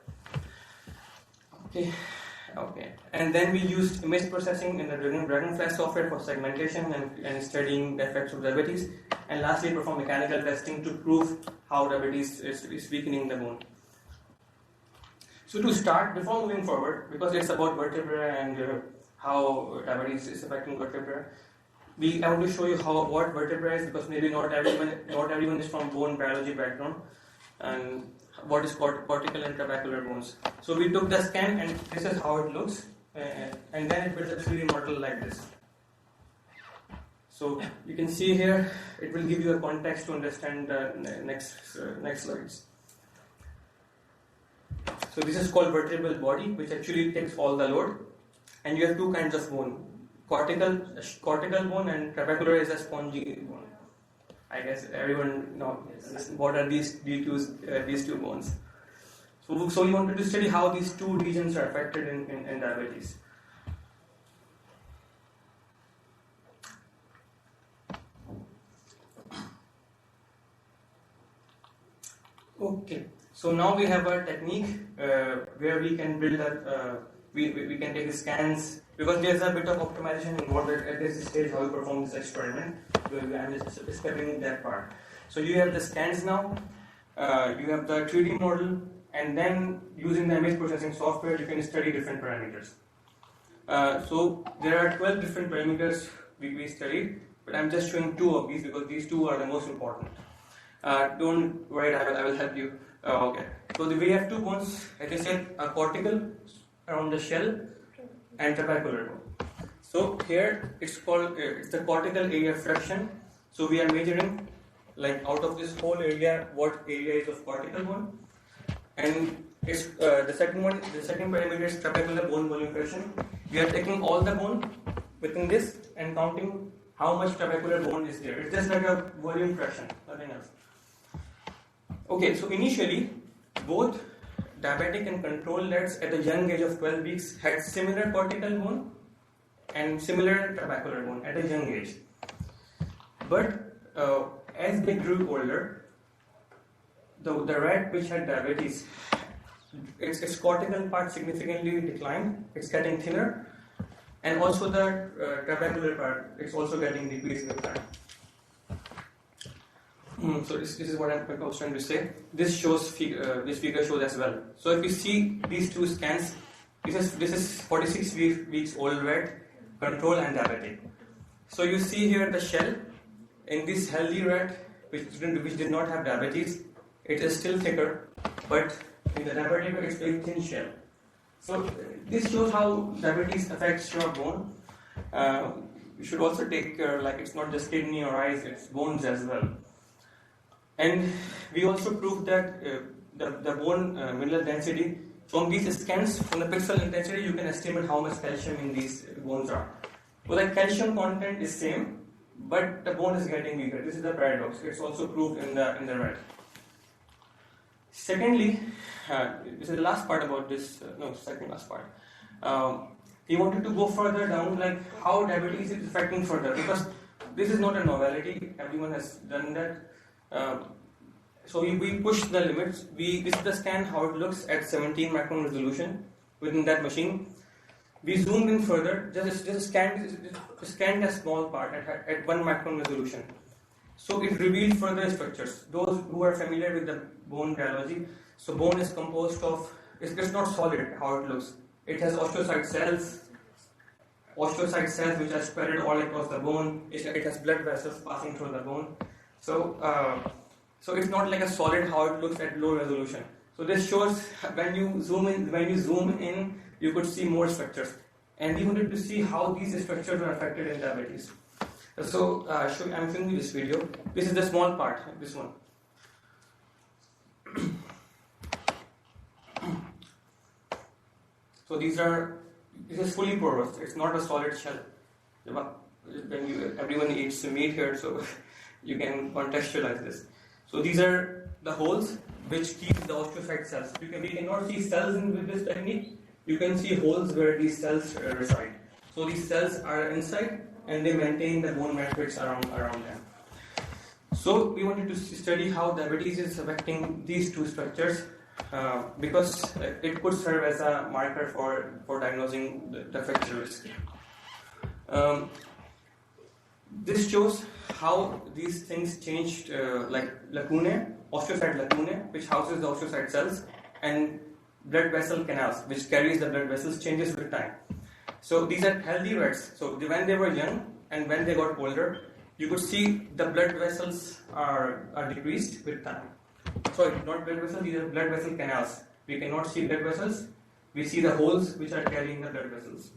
Okay. And then we used image processing in the Dragonfly software for segmentation and studying the effects of diabetes. And lastly, perform mechanical testing to prove how diabetes is weakening the bone. So to start, before moving forward, because it's about vertebrae and how diabetes is affecting vertebrae, I want to show you what vertebrae is, because maybe not everyone is from bone biology background, and what is cortical and trabecular bones. So we took the scan, and this is how it looks, and then it builds a 3D model like this. So you can see here, it will give you a context to understand the next slides. So this is called vertebral body, which actually takes all the load, and you have 2 kinds of bone: cortical bone, and trabecular is a spongy bone. I guess everyone knows what are these two bones. So we wanted to study how these 2 regions are affected in diabetes. So now we have a technique where we can build we can take the scans, because there's a bit of optimization involved at this stage how we perform this experiment. I'm just skipping that part. So you have the scans now, you have the 3D model, and then using the image processing software, you can study different parameters. So there are 12 different parameters we studied, but I'm just showing 2 of these because these 2 are the most important. Don't worry, I will help you. Okay. So we have 2 bones, as I said, a cortical around the shell and trabecular bone. So here it's called it's the cortical area fraction. So we are measuring, like, out of this whole area, what area is of cortical bone, and it's the second parameter is trabecular bone volume fraction. We are taking all the bone within this and counting how much trabecular bone is there. It's just like a volume fraction, nothing else. Okay, so initially, both diabetic and control rats at a young age of 12 weeks had similar cortical bone and similar trabecular bone at a young age. But as they grew older, the rat which had diabetes, its cortical part significantly declined, it's getting thinner, and also the trabecular part, it's also getting decreased with time. So this is what I was trying to say. This figure shows as well. So if you see these 2 scans, this is 46 weeks old rat, control and diabetic. So you see here the shell in this healthy rat which did not have diabetes, it is still thicker, but in the diabetic it's very thin shell. So this shows how diabetes affects your bone. You should also take care, like, it's not just kidney or eyes, it's bones as well. And we also proved that the bone mineral density, from these scans, from the pixel intensity, you can estimate how much calcium in these bones are. So the calcium content is same, but the bone is getting weaker. This is the paradox. It's also proved in the rat. Secondly, this is the last part about this. Second last part. He wanted to go further down, like how diabetes is affecting further, because this is not a novelty. Everyone has done that. So we push the limits. This is the scan how it looks at 17 micron resolution within that machine. We zoomed in further, just scanned a small part at 1 micron resolution. So it revealed further structures. Those who are familiar with the bone biology, so bone is composed of, it's not solid how it looks. It has osteocyte cells which are spread all across the bone. It has blood vessels passing through the bone. So it's not like a solid how it looks at low resolution. So this shows when you zoom in, you could see more structures. And we wanted to see how these structures are affected in diabetes. So I'm showing you this video. This is the small part, this one. So this is fully porous. It's not a solid shell. Everyone eats meat here, so you can contextualize this. So these are the holes which keep the osteocyte cells. We cannot see cells with this technique. You can see holes where these cells reside. So these cells are inside and they maintain the bone matrix around them. So we wanted to study how diabetes is affecting these 2 structures because it could serve as a marker for diagnosing the fracture risk. This shows how these things changed, like osteocyte lacunae, which houses the osteocyte cells, and blood vessel canals, which carries the blood vessels, changes with time. So these are healthy rats. So when they were young and when they got older, you could see the blood vessels are decreased with time. Sorry, not blood vessels, these are blood vessel canals. We cannot see blood vessels. We see the holes which are carrying the blood vessels.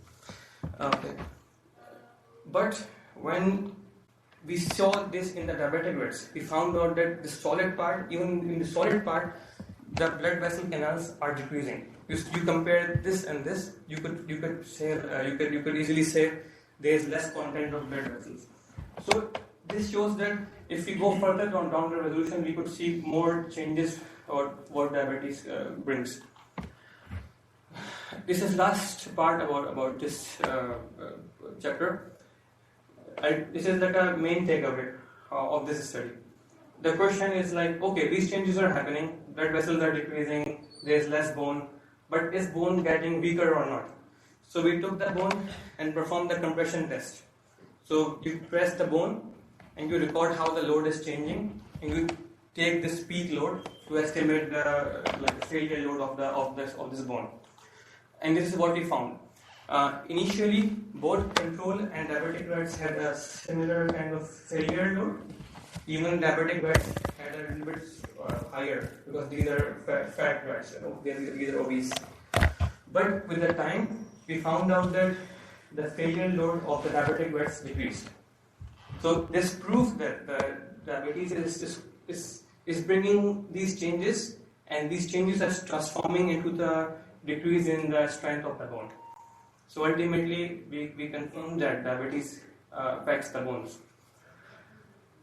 Okay. But when we saw this in the diabetic rats, we found out that the solid part, even in the solid part, the blood vessel canals are decreasing. You compare this and this, you could easily say there is less content of blood vessels. So this shows that if we go further down the resolution, we could see more changes or what diabetes brings. This is last part about this chapter. This is like a main takeaway of this study. The question is like, okay, these changes are happening, blood vessels are decreasing, there is less bone, but is bone getting weaker or not? So we took the bone and performed the compression test. So you press the bone and you record how the load is changing, and you take this peak load to estimate the failure load of this bone. And this is what we found. Initially, both control and diabetic rats had a similar kind of failure load. Even diabetic rats had a little bit higher because these are fat rats, these are obese. But with the time, we found out that the failure load of the diabetic rats decreased. So this proves that the diabetes is bringing these changes, and these changes are transforming into the decrease in the strength of the bone. So ultimately, we confirm that diabetes affects the bones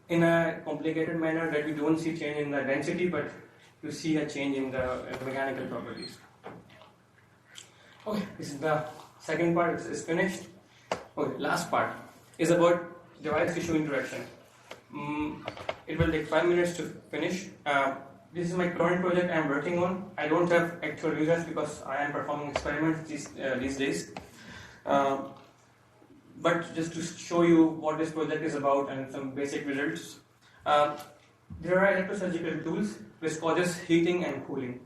in a complicated manner, that we don't see change in the density, but you see a change in the mechanical properties. Okay, this is the second part, is finished. Okay, last part is about device-tissue interaction. It will take 5 minutes to finish. This is my current project I am working on. I don't have actual results because I am performing experiments these days. But just to show you what this project is about and some basic results. There are electro-surgical tools which causes heating and cooling.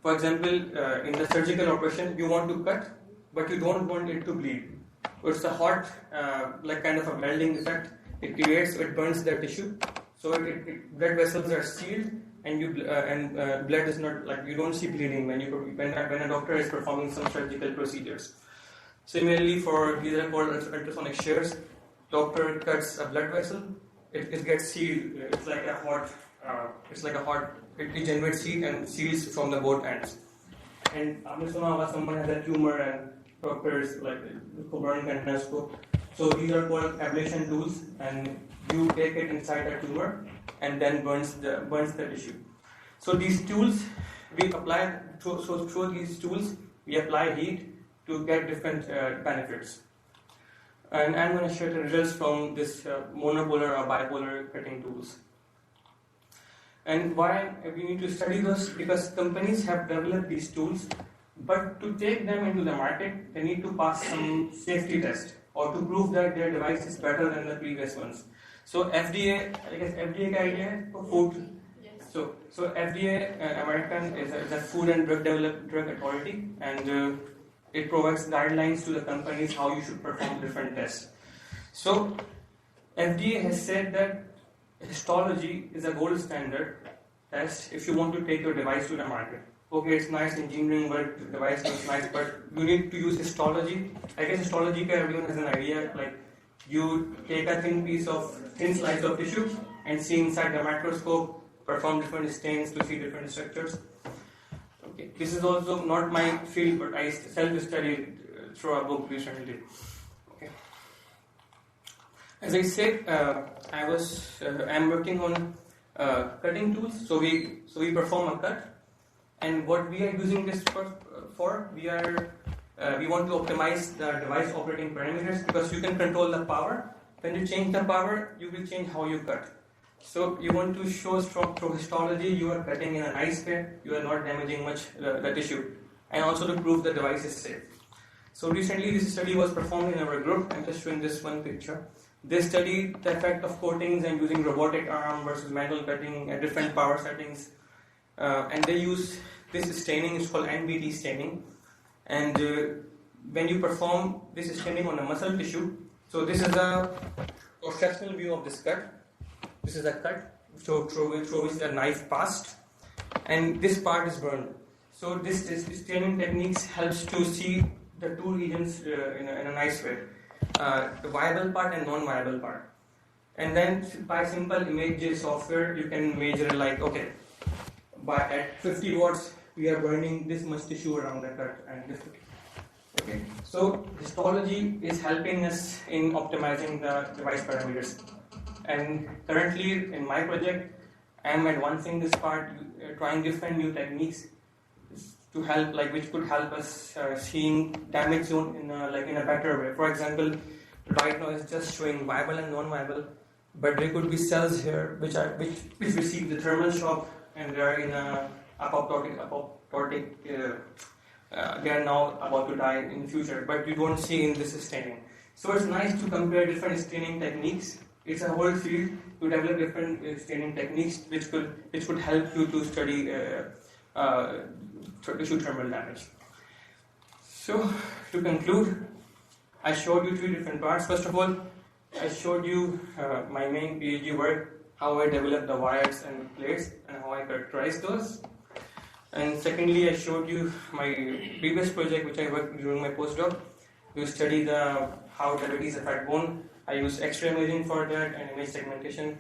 For example, in the surgical operation, you want to cut, but you don't want it to bleed. So it's a hot, like kind of a welding effect. It creates, it burns the tissue. So blood vessels are sealed, and blood is not, like, you don't see bleeding when a doctor is performing some surgical procedures. Similarly, for these are called ultrasonic shears. Doctor cuts a blood vessel, it gets sealed. It's like a hot. It generates heat and seals from the both ends. And someone has a tumor and doctors like burn and so these are called ablation tools, and you take it inside the tumor and then burns the tissue. So these tools we apply. So through these tools we apply heat to get different benefits. And I'm going to share the results from this monopolar or bipolar cutting tools. And why we need to study those? Because companies have developed these tools, but to take them into the market, they need to pass some safety test or to prove that their device is better than the previous ones. So FDA, I guess FDA का idea है for food. Yes. So FDA, American is a Food and Drug Authority, and it provides guidelines to the companies how you should perform different tests. So FDA has said that histology is a gold standard test if you want to take your device to the market. Okay, it's nice engineering work, the device looks nice, but you need to use histology. I guess histology, everyone has an idea, like you take a thin slice of tissue and see inside the microscope, perform different stains to see different structures. Okay, this is also not my field, but I self-studied through a book recently. Okay. As I said, I'm working on cutting tools. So we perform a cut, and what we are using this for we want to optimize the device operating parameters, because you can control the power. When you change the power, you will change how you cut. So you want to show through histology you are cutting in a nice way, you are not damaging much the tissue, and also to prove the device is safe. So recently this study was performed in our group. I'm just showing this one picture. They studied the effect of coatings and using robotic arm versus manual cutting at different power settings, and they use this staining. It's called NBT staining, and when you perform this staining on a muscle tissue, so this is a cross-sectional view of this cut. This is a cut, so through which the knife passed, and this part is burned. So this staining techniques helps to see the two regions in a nice way, the viable part and non-viable part. And then by simple image software, you can measure, like, okay, at 50 watts we are burning this much tissue around the cut, and this. Okay, so histology is helping us in optimizing the device parameters. And currently in my project, I am advancing this part, trying different new techniques to help, like, which could help us seeing damage zone in a better way. For example, right now it's just showing viable and non-viable, but there could be cells here which receive the thermal shock, and they are in a apoptotic they are now about to die in the future, but you don't see in this staining. So it's nice to compare different staining techniques. It's a whole field to develop different staining techniques which could help you to study tissue thermal damage. So to conclude, I showed you three different parts. First of all, I showed you my main PhD work, how I developed the wires and plates and how I characterized those. And secondly, I showed you my previous project which I worked during my postdoc to study how diabetes affect bone. I used X-ray imaging for that and image segmentation,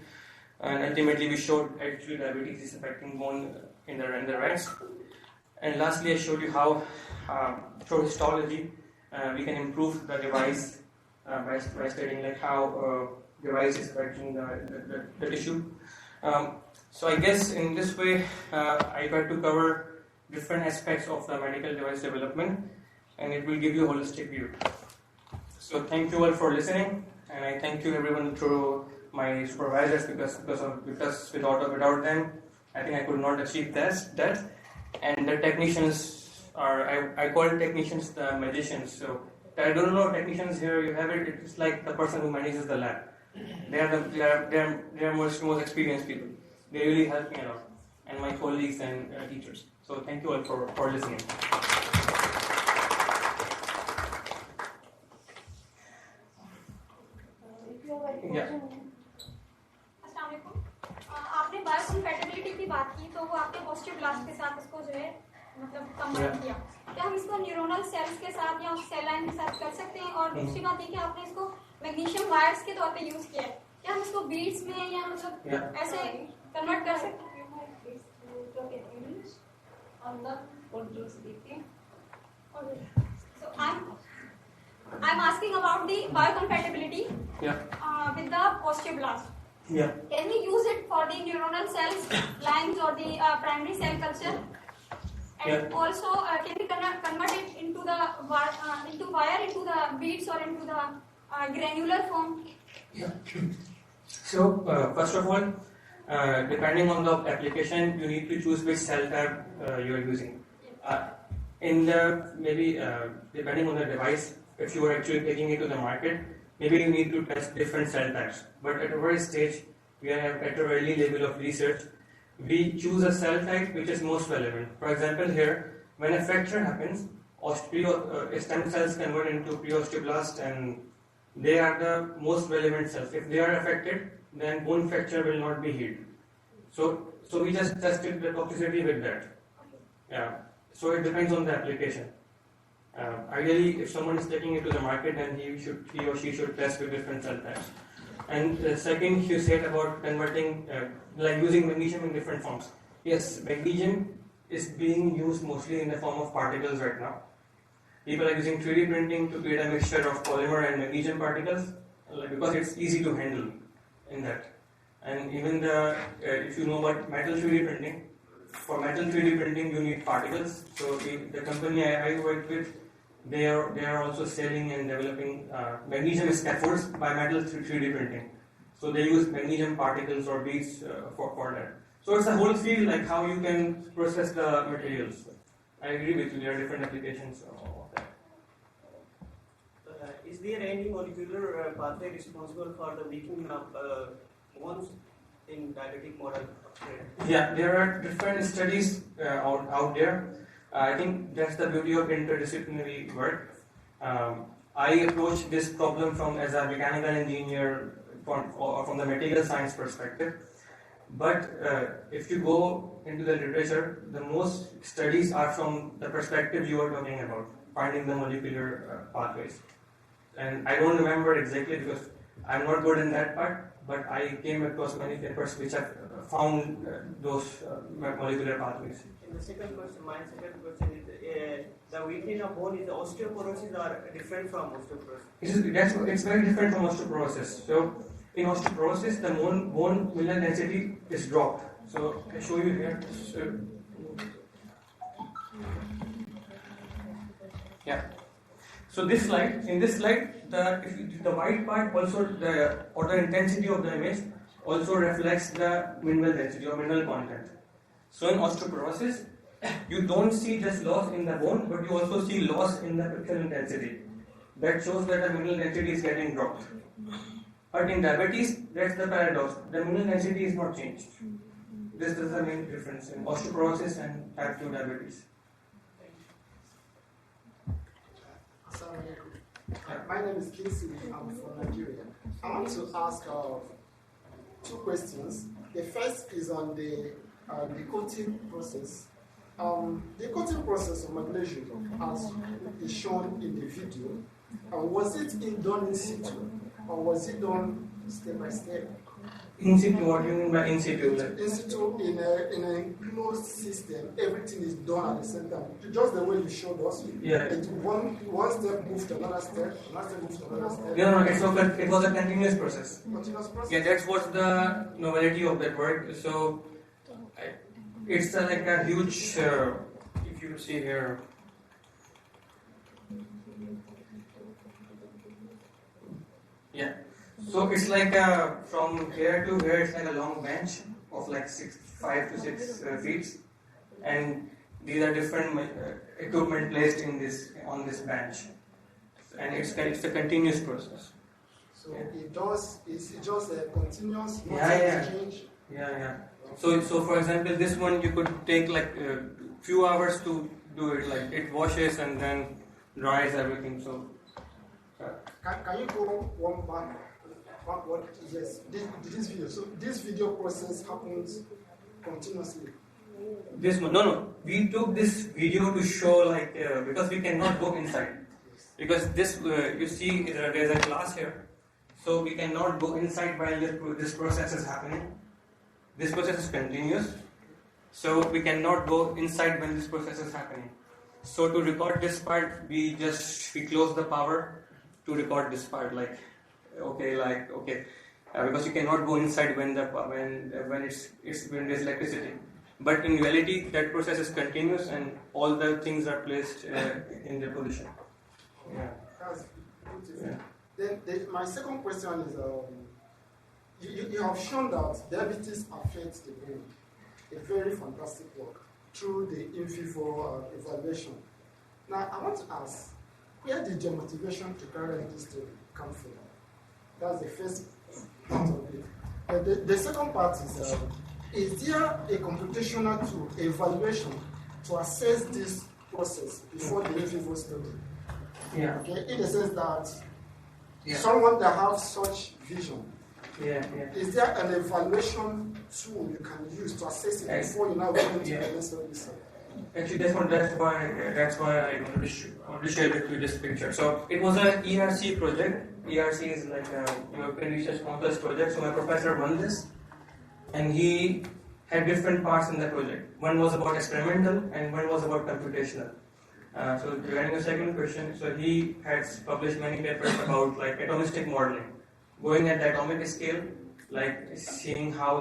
and ultimately we showed actually diabetes is affecting bone in the rats. And lastly, I showed you how through histology we can improve the device by studying like how device is affecting the tissue. So I guess in this way I try to cover different aspects of the medical device development, and it will give you a holistic view. So thank you all for listening, and I thank you everyone through my supervisors because without them I think I could not achieve that. And the technicians I call technicians the magicians. So I don't know technicians here. You have it. It's like the person who manages the lab. They are most experienced people. They really help me a lot, and my colleagues and teachers. So thank you all for listening. Yeah. आपने biocompatibility की बात की, तो वो आपने osteoblast के साथ इसको जो है मतलब कंबाइन किया. क्या हम इसको न्यूरोनल सेल्स के साथ या सेल लाइन के साथ कर सकते हैं? और दूसरी बात ये कि आपने इसको मैग्नीशियम वायर्स के तौर पे यूज किया है. क्या हम इसको बीड्स में या मतलब ऐसे कन्वर्ट कर सकते हैं? So I'm asking about the biocompatibility with the osteoblast. Yeah. Can we use it for the neuronal cells lines or the primary cell culture? And also, can we convert it into the into the beads or into the granular form? Yeah. So first of all, depending on the application, you need to choose which cell type you are using. Depending on the device, if you are actually taking it to the market, maybe you need to test different cell types. But at our stage, we are at a early level of research. We choose a cell type which is most relevant. For example, here, when a fracture happens, stem cells convert into pre-osteoblast, and they are the most relevant cells. If they are affected, then bone fracture will not be healed. So we just tested the toxicity with that. Yeah. So it depends on the application. Ideally, if someone is taking it to the market, then he or she should test with different cell types. And second, you said about converting, like using magnesium in different forms. Yes, magnesium is being used mostly in the form of particles right now. People are using 3D printing to create a mixture of polymer and magnesium particles, because it's easy to handle in that. And even if you know about metal 3D printing, for metal 3D printing you need particles. So the company I work with, they are also selling and developing magnesium scaffolds by metal 3D printing. So they use magnesium particles or beads for that. So it's a whole field, like how you can process the materials. I agree with you, there are different applications of that. Is there any molecular pathway responsible for the weakening of bones in diabetic model? Yeah, there are different studies out there. I think that's the beauty of interdisciplinary work. I approach this problem as a mechanical engineer from the material science perspective. But if you go into the literature, the most studies are from the perspective you are talking about, finding the molecular pathways. And I don't remember exactly because I'm not good in that part, but I came across many papers which have found those molecular pathways. And the second question, my second question is, the weakening of bone is the osteoporosis are different from osteoporosis? It's very different from osteoporosis. So in osteoporosis, the bone mineral density is dropped. So I show you here. So in this slide, the white part also the intensity of the image also reflects the mineral density or mineral content. So in osteoporosis, you don't see just loss in the bone, but you also see loss in the pixel intensity. That shows that the mineral density is getting dropped. But in diabetes, that's the paradox. The mineral density is not changed. This is the main difference in osteoporosis and type 2 diabetes. My name is Casey. I'm from Nigeria. I want to ask two questions. The first is on the coating process. The coating process of magnesium, as is shown in the video, was it done in situ or was it done step by step? In situ, what do you mean by in situ? In situ, in a closed system, everything is done at the same time. Just the way you showed us. Yeah. One step moves to another step, another step moves to another step. No, it was a continuous process. Continuous process? Yeah, that's what's the novelty of that work. So, it's like a huge, if you see here, yeah. So it's like from here to here, it's like a long bench of like 5 to 6 feet, and these are different equipment placed on this bench, and it's a continuous process. So it's just a continuous change. Yeah. So for example, this one you could take like a few hours to do it. Like it washes and then dries everything. So can you go one back? What? Yes, this video. So this video process happens continuously. This one, no. We took this video to show like because we cannot go inside because this you see there's a glass here, so we cannot go inside while this process is happening. This process is continuous, so we cannot go inside when this process is happening. So to record this part, we close the power to record this part. Because you cannot go inside when there's electricity. But in reality, that process is continuous and all the things are placed in their position. Yeah. That's beautiful. Yeah. Then my second question is. You have shown that diabetes affects the brain. A very fantastic work through the in vivo evaluation. Now, I want to ask, where did your motivation to carry out this study come from? That's the first part of it. The second part is there a computational tool, evaluation, to assess this process before the in vivo study? Yeah. Okay, in the sense that someone that has such vision, is there an evaluation tool you can use to assess it before you now go into the next study? Actually, that's why I wanted to share with you this picture. So it was an ERC project. ERC is like a European Research Council's project. So my professor run this, and he had different parts in the project. One was about experimental, and one was about computational. So regarding your second question, so he has published many papers about like atomistic modeling, going at the atomic scale, like seeing how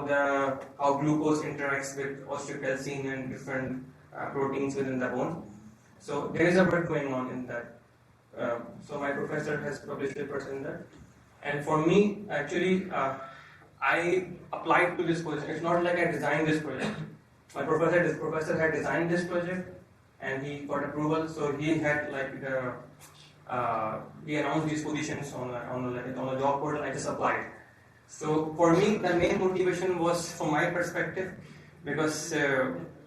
glucose interacts with osteocalcine and different proteins within the bone. So there is a work going on in that. So my professor has published papers in that. And for me, actually, I applied to this project. It's not like I designed this project. My professor had designed this project, and he got approval. So he had he announced these positions on a job portal. I just applied. So for me, the main motivation was, from my perspective, because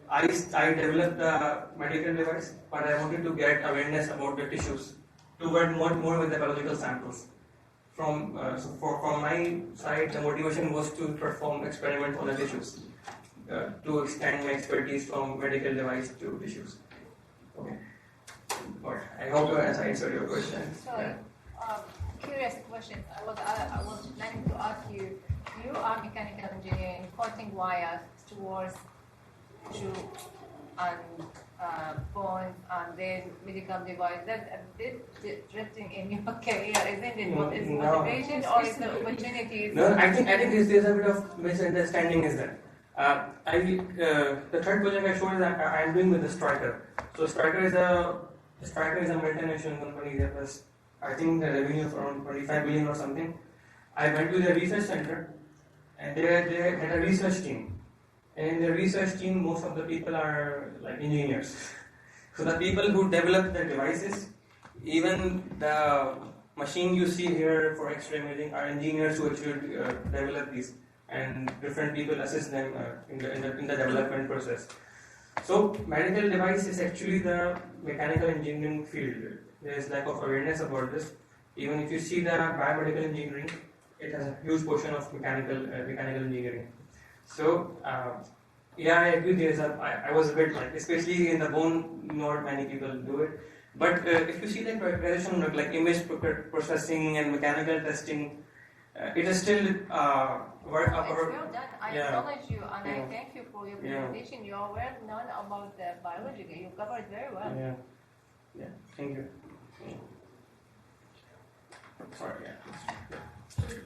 I developed a medical device, but I wanted to get awareness about the tissues, to work more with the biological samples. From my side, the motivation was to perform experiments on the tissues, to extend my expertise from medical device to tissues. Okay. I hope I answered your question. Sorry. Curious question. I was planning to ask you. You are mechanical engineer in cutting wires towards tissue and bone, and then medical device. That's a bit interesting in your career, isn't it? What is motivation or is the opportunity? No, I think there's a bit of misunderstanding is that. The third project I showed is that I am doing with the Striker. So Striker is a multinational company that has, I think, the revenue of around 25 billion or something. I went to the research center, and they had a research team, And in the research team, most of the people are like engineers. So the people who develop the devices, even the machine you see here for X-ray imaging, are engineers who actually develop these, and different people assist them in the development process. So medical device is actually the mechanical engineering field. There is lack of awareness about this. Even if you see the biomedical engineering, it has a huge portion of mechanical engineering. So yeah, I agree. I was a bit like, especially in the bone, not many people do it. But if you see like characterization, like image processing and mechanical testing, it is still work. It's well done. I acknowledge you and Yeah. I thank you for your presentation. You are well known about the biology. You covered very well. Yeah. Thank you. Sorry.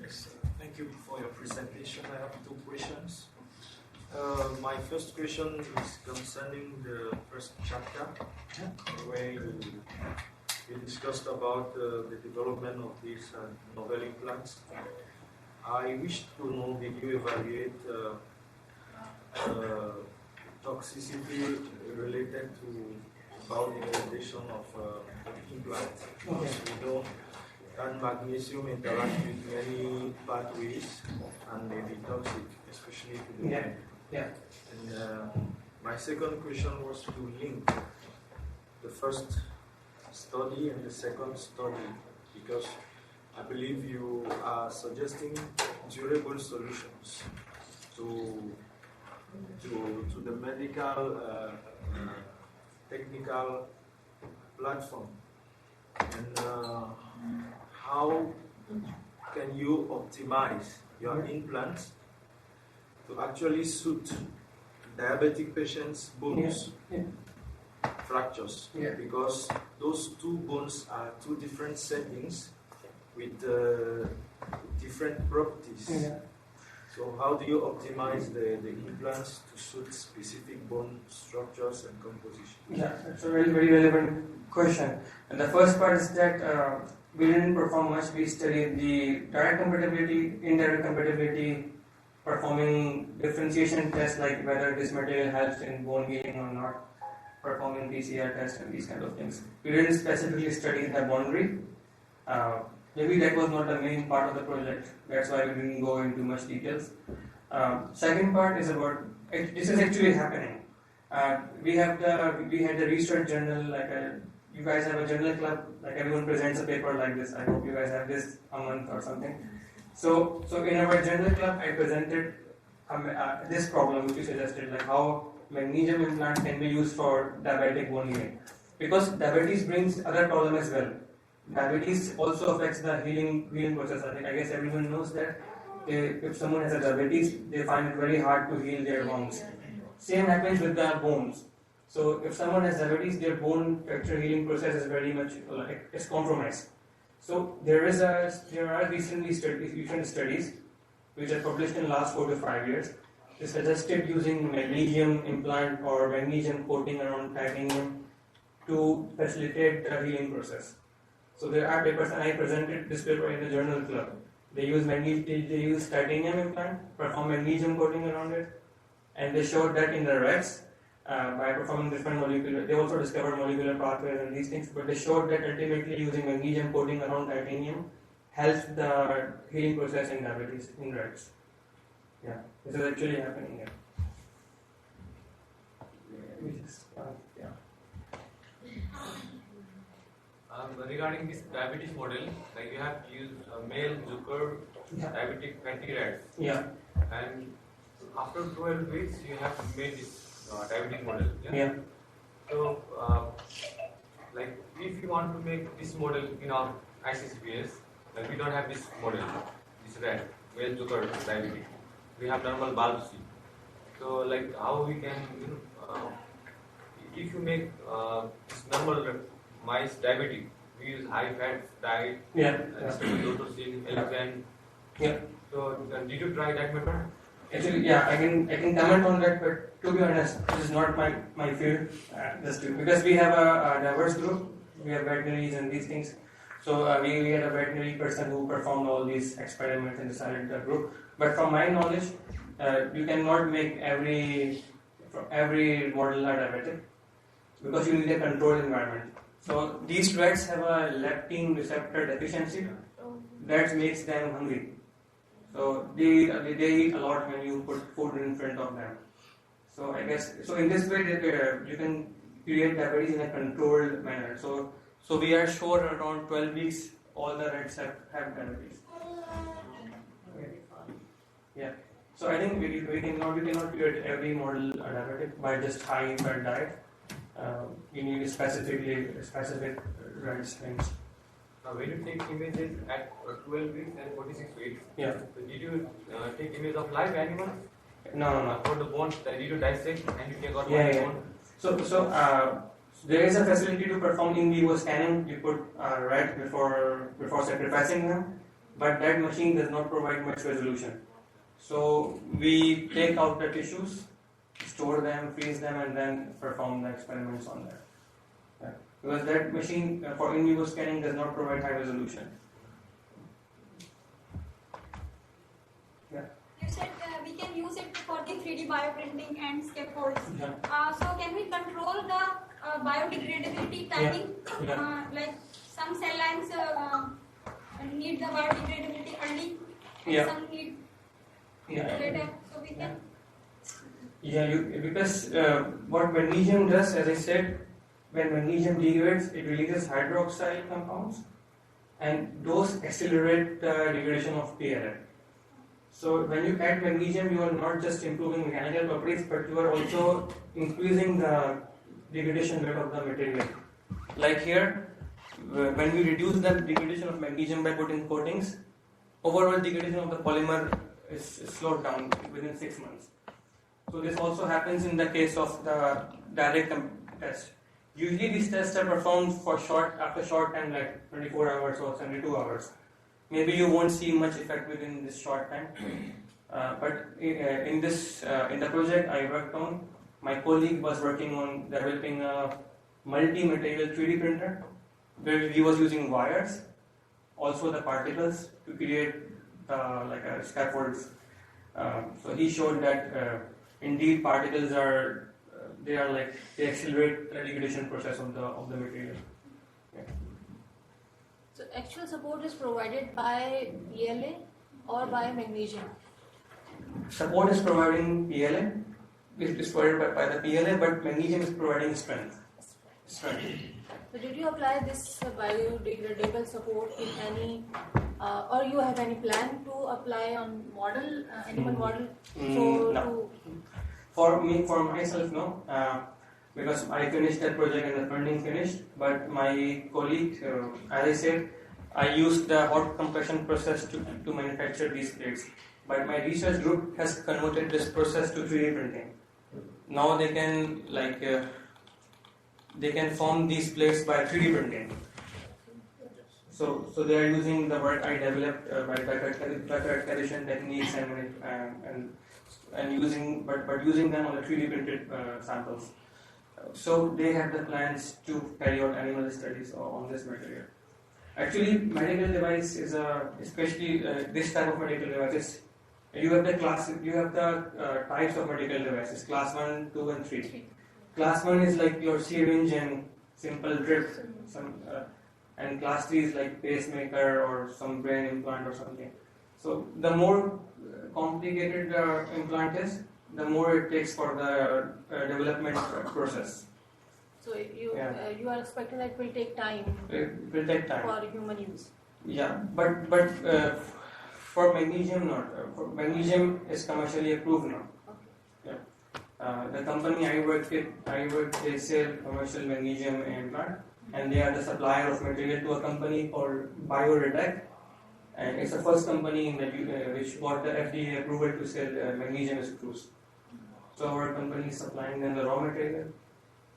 Yes, thank you for your presentation. I have two questions. My first question is concerning the first chapter, where you discussed about the development of these novel implants. I wish to know, did you evaluate toxicity related to bioabsorption of implants? Because we know that magnesium interact with many pathways and may be toxic, especially to the brain. Yeah. And my second question was to link the first study and the second study, because I believe you are suggesting durable solutions to the medical technical platform. And how can you optimize your implants to actually suit diabetic patients' bones fractures? Because those two bones are two different settings with different properties. So how do you optimize the implants to suit specific bone structures and composition? Yeah, that's a very, very relevant question. And the first part is that we didn't perform much. We studied the direct compatibility, indirect compatibility, performing differentiation tests like whether this material helps in bone healing or not, performing PCR tests and these kind of things. We didn't specifically study the boundary. Maybe that was not the main part of the project. That's why we didn't go into much details. Second part is about this is actually happening. We had the research journal, you guys have a journal club, like everyone presents a paper like this. I hope you guys have this a month or something. So in our journal club, I presented this problem which you suggested, like how magnesium implant can be used for diabetic bone healing. Because diabetes brings other problems as well. Diabetes also affects the healing process. I guess everyone knows that if someone has a diabetes, they find it very hard to heal their bones. Same happens with the bones. So if someone has diabetes, their bone fracture healing process is very much it's compromised. So there are recent studies which are published in the last 4 to 5 years. They suggested using magnesium implant or magnesium coating around titanium to facilitate the healing process. So there are papers, and I presented this paper in the journal club. They use titanium implant, perform magnesium coating around it, and they showed that in the rats by performing different molecular. They also discovered molecular pathways and these things, but they showed that ultimately using magnesium coating around titanium helps the healing process in diabetes in rats. Yeah, this is actually happening here. Regarding this diabetes model, like you have used male Zucker diabetic fatty rats. Yeah. And after 12 weeks, you have made this diabetic model. Yeah. So, like if you want to make this model in our ICCBS, like we don't have this model, this rat, male Zucker diabetic. We have normal biopsy. So, like how we can, if you make this normal mice diabetic, we use high fat diet, electro-surgical, elephant. Yeah. So did you try that method? Actually, yeah, I can comment on that, but to be honest, this is not my field. Because we have a diverse group, we have veterinaries and these things. So we had a veterinary person who performed all these experiments and decided the group. But from my knowledge, you cannot make every model a diabetic because you need a controlled environment. So these rats have a leptin receptor deficiency that makes them hungry. So they eat a lot when you put food in front of them. So I guess in this way you can create diabetes in a controlled manner. So we are sure around 12 weeks all the rats have diabetes. Okay. Yeah. So I think we cannot create every model diabetic by just high fat diet. You need specific rats things. Now, when you take images at 12 weeks and 46 weeks, Yeah. so did you take images of live animals? No. For the bones, did you dissect and you take out one Yeah. bone? So there is a facility to perform in vivo scanning. You put a rat before sacrificing them, but that machine does not provide much resolution. So we take out the tissues, store them, freeze them, and then perform the experiments on them. Yeah. Because that machine for in vivo scanning does not provide high resolution. Yeah. You said we can use it for the 3D bioprinting and scaffolds. Yeah. So can we control the biodegradability timing? Yeah. Like some cell lines need the biodegradability early, and Yeah. some need Yeah. later. So we can. Yeah, because what magnesium does, as I said, when magnesium degrades, it releases hydroxyl compounds, and those accelerate the degradation of PLA. So when you add magnesium, you are not just improving mechanical properties, but you are also increasing the degradation rate of the material. Like here, when we reduce the degradation of magnesium by putting coatings, overall degradation of the polymer is slowed down within 6 months. So this also happens in the case of the direct test. Usually these tests are performed after short time, like 24 hours or 72 hours. Maybe you won't see much effect within this short time. But in the project I worked on, my colleague was working on developing a multi-material 3D printer where he was using wires, also the particles to create like a scaffolds. So he showed that indeed particles they accelerate the degradation process of the material. Yeah. So actual support is provided by PLA or by magnesium? Support is providing PLA. It is provided by the PLA, but magnesium is providing strength. So did you apply this biodegradable support in any, or you have any plan to apply on model, animal model? No. For myself, no. Because I finished that project and the funding finished, but my colleague, as I said, I used the hot compression process to manufacture these plates. But my research group has converted this process to 3D printing. Now they can form these plates by 3D printing. So they are using the work I developed by the characterization techniques and using them on the 3D printed samples. So they have the plans to carry out animal studies on this material. Actually, medical device is especially this type of medical devices. You have the types of medical devices: class 1, 2, and 3. Class 1 is like your syringe and simple drip, and class 3 is like pacemaker or some brain implant or something. So the more complicated the implant is, the more it takes for the development process. So you are expecting that it will take time. It will take time For human use. Yeah, but for magnesium not. For magnesium is commercially approved now. Okay. Yeah. The company I work with, they sell commercial magnesium implant, and they are the supplier of material to a company called BioRedec, and it's the first company in which got the FDA approval to sell magnesium screws. So our company is supplying them the raw material,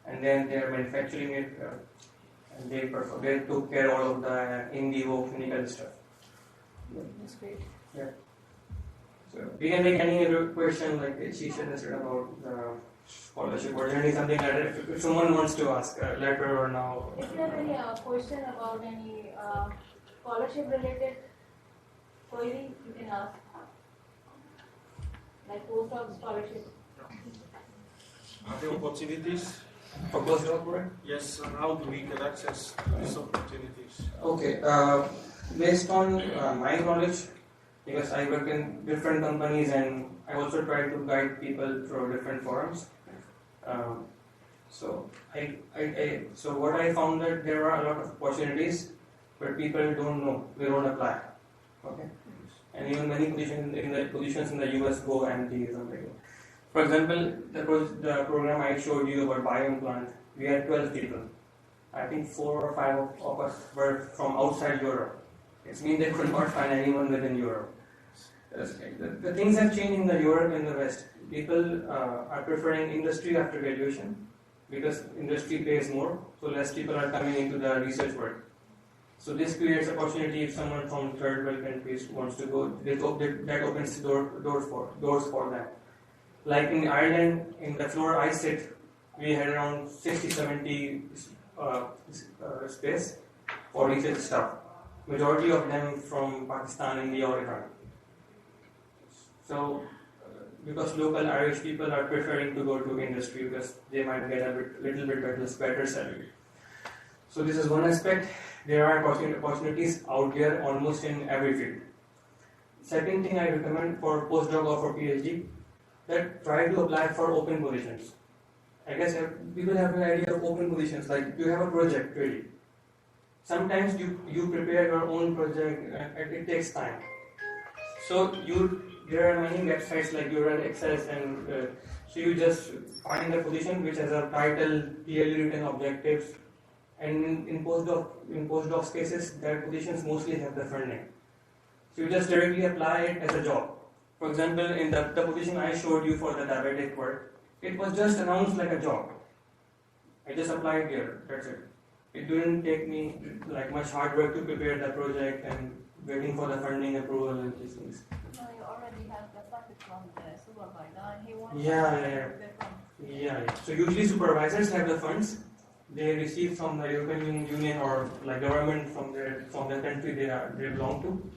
and then they are manufacturing it, and they took care of all of the in vivo clinical stuff. That's great. Yeah. So we can make any other question like she said about the scholarship or something like that. If someone wants to ask later or now. If you have any question about any scholarship related query, you can ask. like postdoc scholarship? Are there opportunities? For postdoc work? Yes, and how do we get access to these opportunities? Okay, based on my knowledge, because I work in different companies and I also try to guide people through different forums. So what I found that there are a lot of opportunities, but people don't know, they don't apply. Okay, and even many positions in the US go empty. For example, the program I showed you about bioimplant, we had 12 people. I think 4 or 5 of us were from outside Europe. It means they could not find anyone within Europe. The things have changed in the Europe and the West. People are preferring industry after graduation because industry pays more, so less people are coming into the research work. So this creates opportunity if someone from third world countries wants to go. That opens doors for them. Like in Ireland, in the floor I sit, we had around 60-70 space for research staff. Majority of them from Pakistan, India or Iran. So, because local Irish people are preferring to go to industry because they might get a little bit better salary. So this is one aspect. There are opportunities out there almost in every field. Second thing I recommend for postdoc or for PhD, that try to apply for open positions. I guess people have an idea of open positions, like you have a project ready. Sometimes you prepare your own project and it takes time. So there are many websites like Ural Access and so you just find a position which has a title, clearly written objectives, and in postdocs cases, their positions mostly have the funding. So you just directly apply it as a job. For example, in the position I showed you for the diabetic work, it was just announced like a job. I just applied there, that's it. It didn't take me like much hard work to prepare the project and waiting for the funding approval and these things. No, you already have the funding from the supervisor and he wants Yeah. So usually supervisors have the funds. They receive from the European Union or like government from the country they belong to,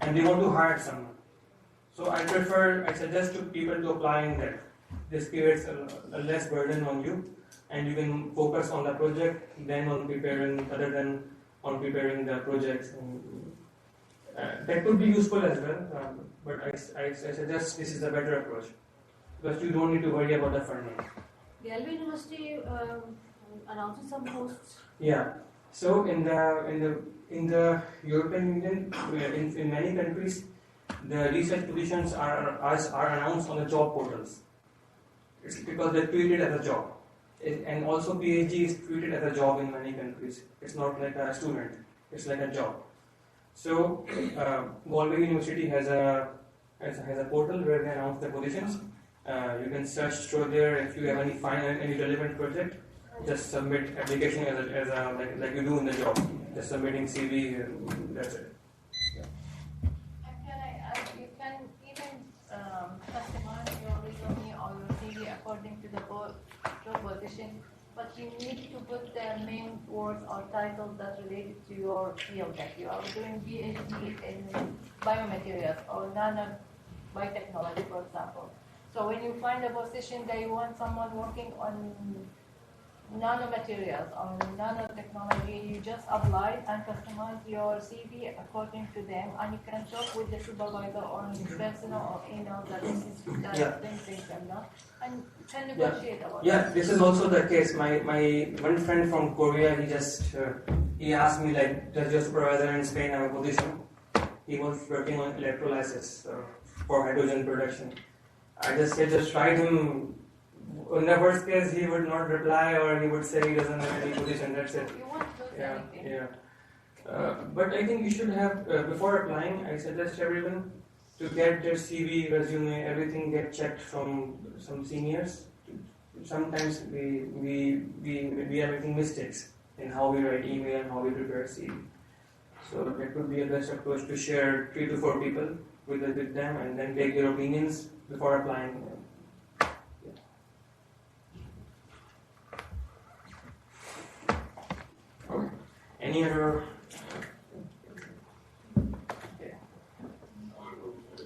and they want to hire someone. So I suggest to people to apply in that. This creates a less burden on you, and you can focus on the project rather than on preparing the projects. That could be useful as well, but I suggest this is a better approach because you don't need to worry about the funding. Railway University announces some posts. Yeah. So in the European Union, in many countries, the research positions are announced on the job portals. It's because they're treated as a job, and also PhD is treated as a job in many countries. It's not like a student; it's like a job. So Galway University has a portal where they announce the positions. You can search through there if you have any relevant project. Just submit application as like you do in the job. Just submitting CV, and that's it. You can even customize your resume or your CV according to the job position, but you need to put the main words or titles that related to your field that you are doing PhD in biomaterials or biotechnology, for example. So when you find a position that you want someone working on nanomaterials or nanotechnology, you just apply and customize your CV according to them, and you can talk with the supervisor or personal or email that this is things and can negotiate about it. Yeah, this is also the case. My one friend from Korea, he asked me like, does your supervisor in Spain have a position? He was working on electrolysis for hydrogen production. I just tried him. In the first case, he would not reply, or he would say he doesn't have any position. That's it. You won't do anything. Yeah. But I think you should have before applying. I suggest everyone to get their CV, resume, everything get checked from some seniors. Sometimes we are making mistakes in how we write email and how we prepare CV. So that could be a best approach to share 3 to 4 people with them, and then take their opinions before applying. Any other?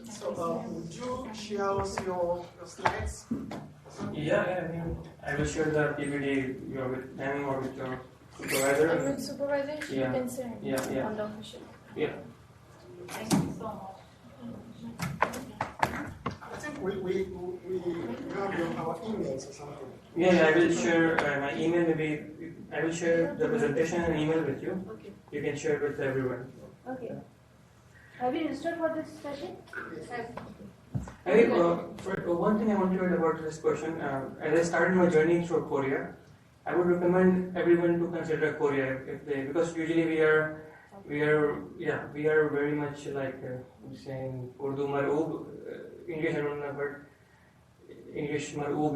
So would you share us your slides? Yeah, I will share the PPT with them or with your supervisor. With supervisor, you Yeah. can send Yeah. on the official. Yeah. Thank you so much. I think we have our emails or something. Yeah, I will share my email. Maybe I will share the presentation and email with you. Okay. You can share with everyone. Okay. Have you registered for this session? Yes. One thing I wanted to add about this question, as I started my journey through Korea, I would recommend everyone to consider Korea because usually we are very much like saying Urdu maroob, English I don't know, but English maroob,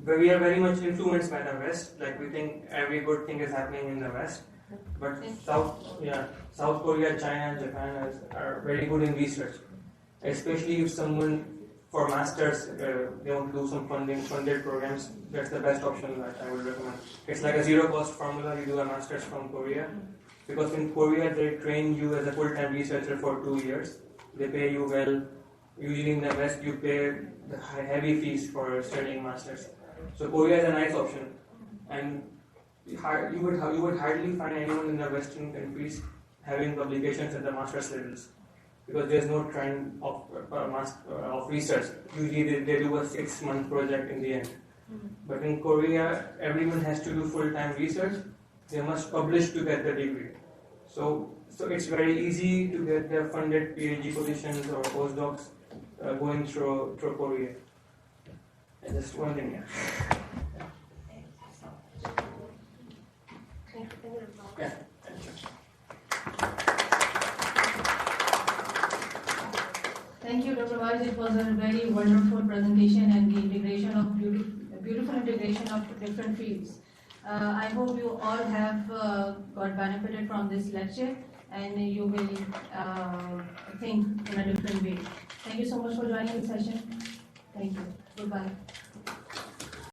where we are very much influenced by the West. Like we think every good thing is happening in the West, but South Korea, China, Japan are very good in research. Especially if someone for masters they want to do some funded programs, that's the best option that I would recommend. It's like a zero cost formula. You do a masters from Korea because in Korea they train you as a full-time researcher for 2 years. They pay you well. Usually in the West you pay the heavy fees for studying masters. So Korea is a nice option, and you would hardly find anyone in the Western countries having publications at the master's levels. Because there's no trend of research. Usually they do a 6-month project in the end. But in Korea, everyone has to do full-time research. They must publish to get the degree. So it's very easy to get the funded PhD positions or postdocs going through Korea. And just one thing, yeah. Thank you, Dr. Wahaaj. It was a very wonderful presentation and the integration of beautiful integration of different fields. I hope you all have got benefited from this lecture and you will think in a different way. Thank you so much for joining the session. Thank you. Goodbye.